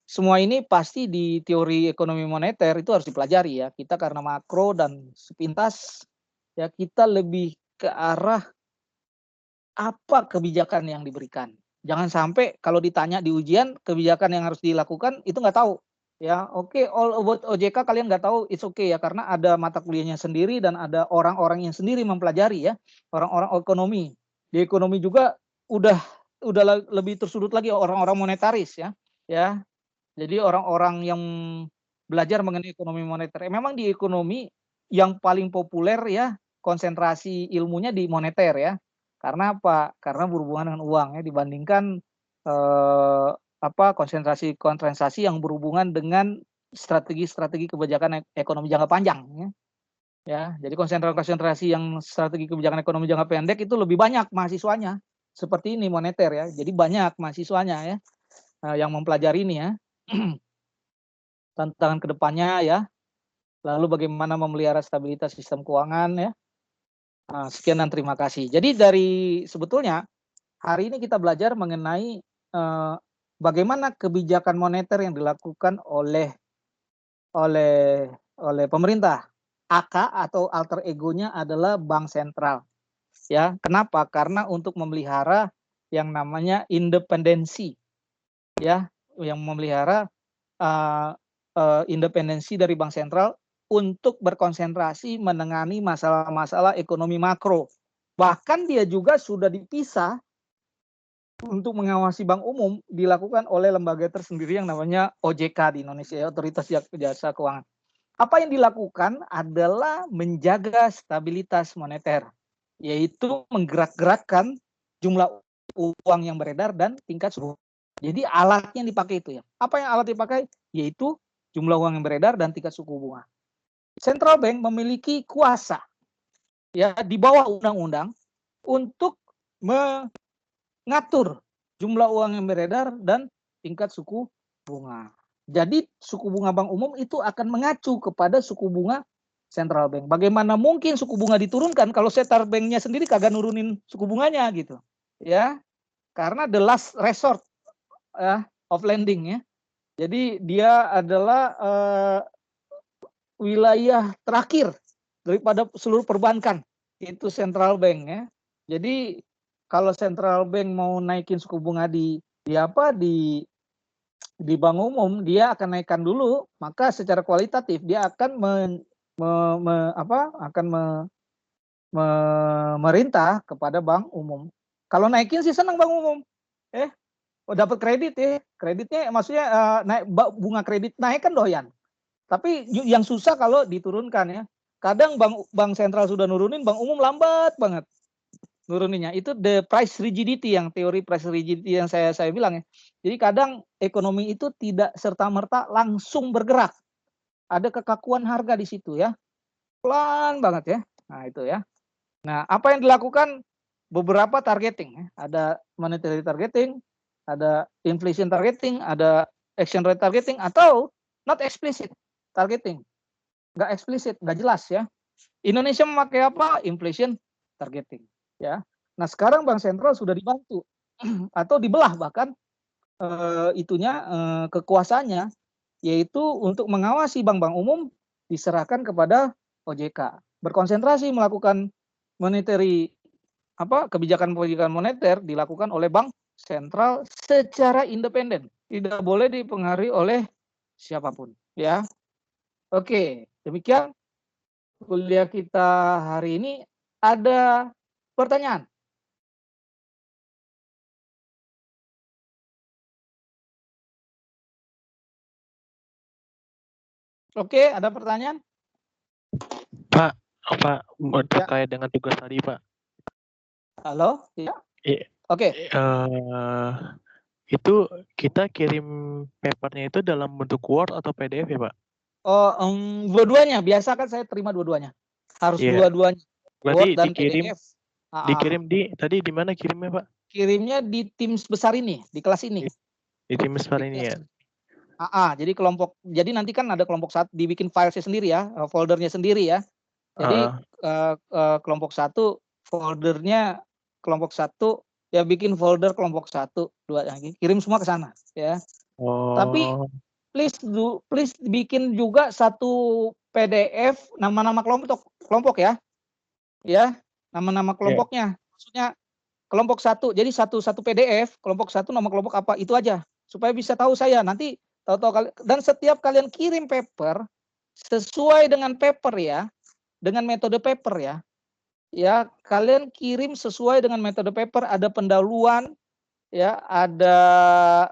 Speaker 1: semua ini pasti di teori ekonomi moneter itu harus dipelajari ya. Kita karena makro dan sepintas ya kita lebih ke arah apa kebijakan yang diberikan. Jangan sampai kalau ditanya di ujian kebijakan yang harus dilakukan itu nggak tahu. Ya, oke, all about OJK kalian nggak tahu, it's okay ya karena ada mata kuliahnya sendiri dan ada orang-orang yang sendiri mempelajari ya, orang-orang ekonomi. Di ekonomi juga udah lebih tersudut lagi orang-orang monetaris ya. Ya. Jadi orang-orang yang belajar mengenai ekonomi moneter. Memang di ekonomi yang paling populer ya konsentrasi ilmunya di moneter ya. Karena apa? Karena berhubungan dengan uang ya dibandingkan konsentrasi yang berhubungan dengan strategi-strategi kebijakan ekonomi jangka panjang ya. Ya, jadi konsentrasi yang strategi kebijakan ekonomi jangka pendek itu lebih banyak mahasiswanya. Seperti ini moneter ya. Jadi banyak mahasiswanya ya yang mempelajari ini ya. Tantangan kedepannya ya. Lalu bagaimana memelihara stabilitas sistem keuangan ya. Sekian dan terima kasih. Jadi sebetulnya hari ini kita belajar mengenai bagaimana kebijakan moneter yang dilakukan oleh pemerintah. AK atau alter egonya adalah bank sentral. Ya, kenapa? Karena untuk memelihara yang namanya independensi. Ya, yang memelihara independensi dari bank sentral untuk berkonsentrasi menangani masalah-masalah ekonomi makro. Bahkan dia juga sudah dipisah untuk mengawasi bank umum dilakukan oleh lembaga tersendiri yang namanya OJK di Indonesia, Otoritas Jasa Keuangan. Apa yang dilakukan adalah menjaga stabilitas moneter, yaitu menggerak-gerakkan jumlah uang yang beredar dan tingkat suku. Jadi alatnya yang dipakai itu ya. Apa yang alat dipakai? Yaitu jumlah uang yang beredar dan tingkat suku bunga. Central Bank memiliki kuasa ya di bawah undang-undang untuk mengatur jumlah uang yang beredar dan tingkat suku bunga. Jadi suku bunga bank umum itu akan mengacu kepada suku bunga central bank. Bagaimana mungkin suku bunga diturunkan kalau central banknya sendiri kagak nurunin suku bunganya gitu, ya? Karena the last resort of lending ya. Jadi dia adalah wilayah terakhir daripada seluruh perbankan itu central bank ya. Jadi kalau central bank mau naikin suku bunga di bank umum, dia akan naikkan dulu, maka secara kualitatif dia akan merintah kepada bank umum. Kalau naikin sih senang bank umum, dapat kredit kreditnya maksudnya naik bunga kredit naik kan doyan. Tapi yang susah kalau diturunkan ya. Kadang bank sentral sudah nurunin, bank umum lambat banget nuruninnya. Itu the price rigidity, yang teori price rigidity yang saya bilang ya. Jadi kadang ekonomi itu tidak serta-merta langsung bergerak. Ada kekakuan harga di situ ya. Pelan banget ya. Nah, itu ya. Nah, apa yang dilakukan? Beberapa targeting ya. Ada monetary targeting, ada inflation targeting, ada exchange rate targeting, atau not explicit targeting. Nggak eksplisit, nggak jelas ya. Indonesia memakai apa? Inflation targeting ya. Nah, sekarang Bank Sentral sudah dibantu atau dibelah bahkan kekuasaannya, yaitu untuk mengawasi bank-bank umum diserahkan kepada OJK. Berkonsentrasi melakukan monetary kebijakan moneter dilakukan oleh Bank Sentral secara independen, tidak boleh dipengaruhi oleh siapapun ya. Oke, demikian kuliah kita hari ini. Ada pertanyaan? Oke, ada pertanyaan?
Speaker 4: Pak, terkait dengan tugas tadi, Pak.
Speaker 1: Halo? Ya. Oke.
Speaker 4: Itu kita kirim papernya itu dalam bentuk Word atau PDF ya, Pak?
Speaker 1: Oh, dua-duanya. Biasa kan saya terima dua-duanya. Harus dua-duanya.
Speaker 4: Berarti
Speaker 1: Word dan PDF.
Speaker 4: Dikirim tadi di mana kirimnya, Pak?
Speaker 1: Kirimnya di tim besar ini, di kelas ini.
Speaker 4: Di tim besar ini ya.
Speaker 1: Jadi jadi nanti kan ada kelompok satu dibikin filenya sendiri ya, foldernya sendiri ya. Jadi kelompok satu foldernya kelompok satu ya, bikin folder kelompok 1, 2 lagi, kirim semua ke sana ya. Tapi please bikin juga satu PDF nama-nama kelompok ya. Ya, nama-nama kelompoknya. Maksudnya kelompok 1. Jadi satu PDF, kelompok 1 nama kelompok apa, itu aja. Supaya bisa tahu saya nanti tahu-tahu dan setiap kalian kirim paper sesuai dengan paper ya, dengan metode paper ya. Ya, kalian kirim sesuai dengan metode paper, ada pendahuluan ya, ada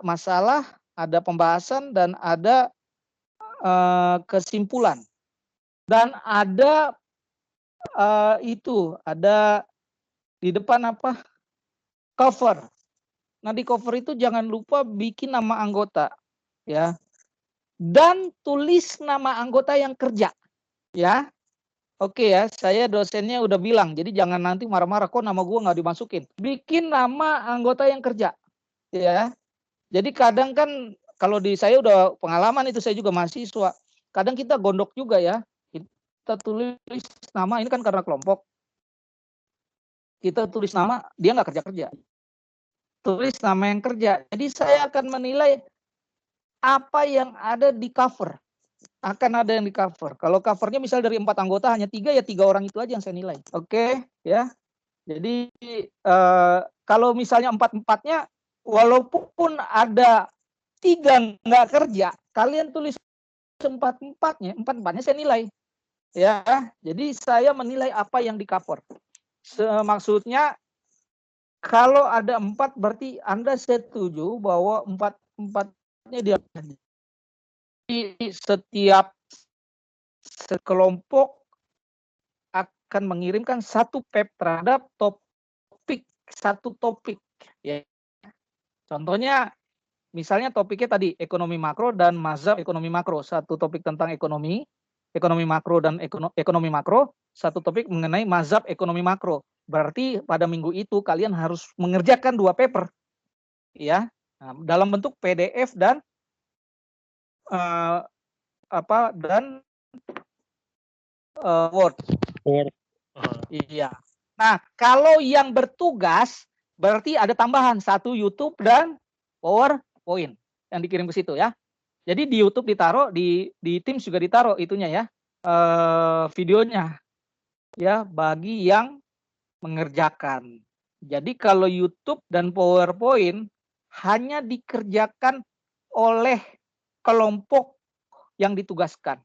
Speaker 1: masalah, ada pembahasan, dan ada kesimpulan. Dan ada ada di depan cover. Nah, di cover itu jangan lupa bikin nama anggota ya. Dan tulis nama anggota yang kerja ya. Oke ya, saya dosennya udah bilang, jadi jangan nanti marah-marah kok nama gue nggak dimasukin. Bikin nama anggota yang kerja ya. Jadi kadang kan kalau di saya udah pengalaman itu, saya juga mahasiswa. Kadang kita gondok juga ya. Kita tulis nama, ini kan karena kelompok. Kita tulis nama, dia nggak kerja-kerja. Tulis nama yang kerja. Jadi saya akan menilai apa yang ada di cover. Akan ada yang di cover. Kalau covernya misal dari 4 anggota hanya 3, ya 3 orang itu aja yang saya nilai. Oke ya. Jadi kalau misalnya 4-4-nya, walaupun ada 3 nggak kerja, kalian tulis 4-4-nya saya nilai. Ya, jadi saya menilai apa yang di cover. Maksudnya kalau ada 4 berarti Anda setuju bahwa 4-4-nya dia. Di setiap sekelompok akan mengirimkan satu PEP terhadap satu topik. Ya. Contohnya, misalnya topiknya tadi ekonomi makro dan mazhab ekonomi makro. Satu topik tentang ekonomi makro dan ekonomi makro. Satu topik mengenai mazhab ekonomi makro. Berarti pada minggu itu kalian harus mengerjakan 2 paper, ya, dalam bentuk PDF dan Word. Iya. Nah, kalau yang bertugas berarti ada tambahan 1 YouTube dan PowerPoint yang dikirim ke situ ya. Jadi di YouTube ditaruh, di Teams juga ditaruh itunya ya, videonya ya bagi yang mengerjakan. Jadi kalau YouTube dan PowerPoint hanya dikerjakan oleh kelompok yang ditugaskan.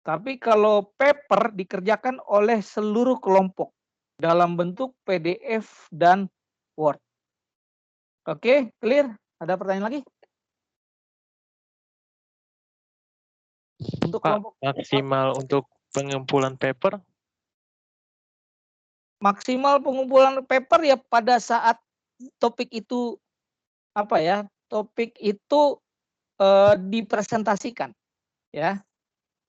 Speaker 1: Tapi kalau paper dikerjakan oleh seluruh kelompok dalam bentuk PDF dan Word. Oke, clear? Ada pertanyaan lagi? Untuk
Speaker 4: Pak,
Speaker 1: kelompok
Speaker 4: maksimal untuk pengumpulan paper?
Speaker 1: maksimal pengumpulan paper ya pada saat topik itu topik itu dipresentasikan ya.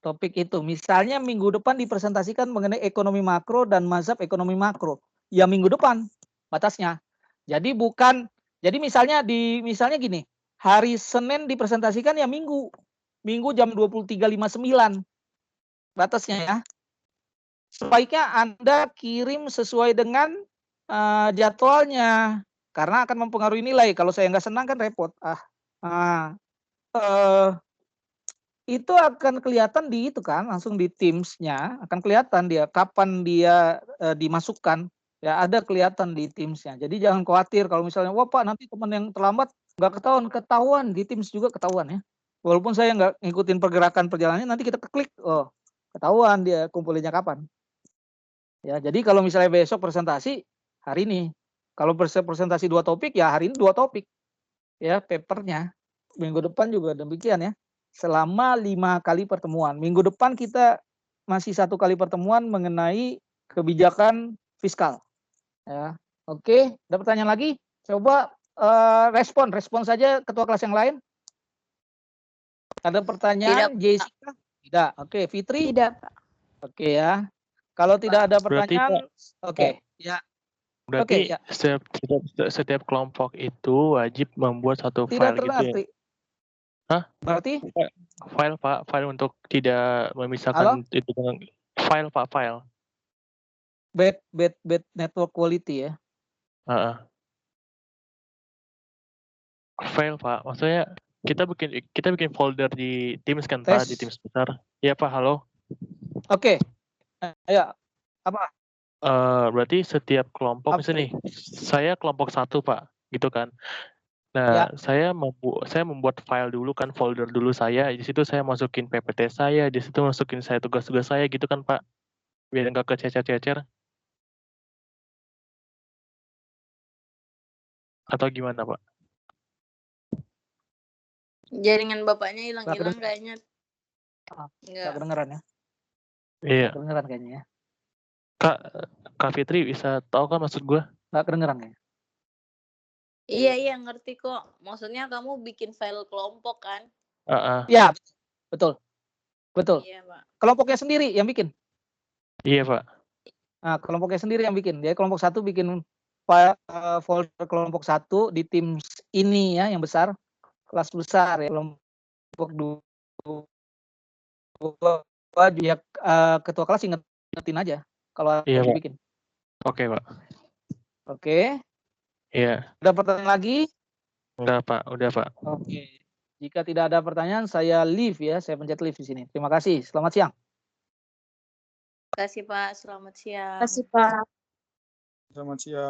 Speaker 1: Topik itu misalnya minggu depan dipresentasikan mengenai ekonomi makro dan mazhab ekonomi makro. Ya minggu depan batasnya. Jadi misalnya gini, hari Senin dipresentasikan ya Minggu jam 23.59 batasnya ya. Sebaiknya Anda kirim sesuai dengan jadwalnya karena akan mempengaruhi nilai. Kalau saya nggak senang kan repot. Itu akan kelihatan di itu kan, langsung di Teams-nya akan kelihatan dia kapan dia dimasukkan. Ya ada kelihatan di Teams-nya. Jadi jangan khawatir kalau misalnya, wah Pak nanti teman yang terlambat nggak ketahuan di Teams juga ketahuan ya. Walaupun saya nggak ngikutin pergerakan perjalanannya, nanti kita klik, oh ketahuan dia kumpulinnya kapan. Ya, jadi kalau misalnya besok presentasi hari ini, kalau presentasi 2 topik ya hari ini 2 topik, ya papernya. Minggu depan juga demikian ya. Selama 5 kali pertemuan. Minggu depan kita masih 1 kali pertemuan mengenai kebijakan fiskal. Ya, oke. Ada pertanyaan lagi? Coba respon saja ketua kelas yang lain. Ada pertanyaan, Jessica? Tidak. Oke, Fitri?
Speaker 2: Tidak, Pak.
Speaker 1: Oke ya. Kalau tidak ada
Speaker 4: Berarti,
Speaker 1: pertanyaan, oke. Ya.
Speaker 4: Berarti
Speaker 1: Oke, ya.
Speaker 4: setiap kelompok itu wajib membuat satu
Speaker 1: Tidak
Speaker 4: file gitu ya?
Speaker 1: terarti.
Speaker 4: Hah?
Speaker 1: Berarti?
Speaker 4: File Pak, file untuk tidak
Speaker 1: Halo?
Speaker 4: memisahkan itu dengan file Pak, file.
Speaker 1: Bad network quality ya.
Speaker 4: File Pak, maksudnya kita bikin folder di Teams kan Pak, di Teams besar. Iya Pak, halo.
Speaker 1: Oke. Ya. Apa?
Speaker 4: Berarti setiap kelompok misalnya nih, saya kelompok 1 Pak, gitu kan. Nah,
Speaker 1: Ya.
Speaker 4: saya membuat file dulu kan, folder dulu saya. Di situ saya masukin PPT saya, di situ masukin saya tugas-tugas saya gitu kan Pak, biar nggak kececer-cecer. Atau gimana Pak?
Speaker 2: Jaringan bapaknya hilang-hilang kayaknya.
Speaker 1: Nggak kedengeran ya?
Speaker 4: Iya.
Speaker 1: Nggak kedengeran kayaknya ya.
Speaker 4: Kak Fitri bisa tahu kan maksud gue?
Speaker 1: Nggak kedengeran kayaknya.
Speaker 2: Iya, ngerti kok. Maksudnya kamu bikin file kelompok kan?
Speaker 1: Ya, betul.
Speaker 2: Iya, Pak.
Speaker 1: Kelompoknya sendiri yang bikin.
Speaker 4: Iya, Pak.
Speaker 1: Nah, kelompoknya sendiri yang bikin. Dia kelompok 1 bikin file folder kelompok 1 di Teams ini ya, yang besar, kelas besar ya. Kelompok 2 ya, ketua kelas ingetin aja kalau
Speaker 4: Iya, Pak.
Speaker 1: bikin.
Speaker 4: Oke, Pak.
Speaker 1: Oke.
Speaker 4: Iya.
Speaker 1: Ada pertanyaan lagi?
Speaker 4: Enggak, Pak. Udah, Pak.
Speaker 1: Oke. Jika tidak ada pertanyaan, saya leave ya. Saya pencet leave di sini. Terima kasih. Selamat siang.
Speaker 2: Terima kasih, Pak. Selamat siang.
Speaker 3: Selamat siang.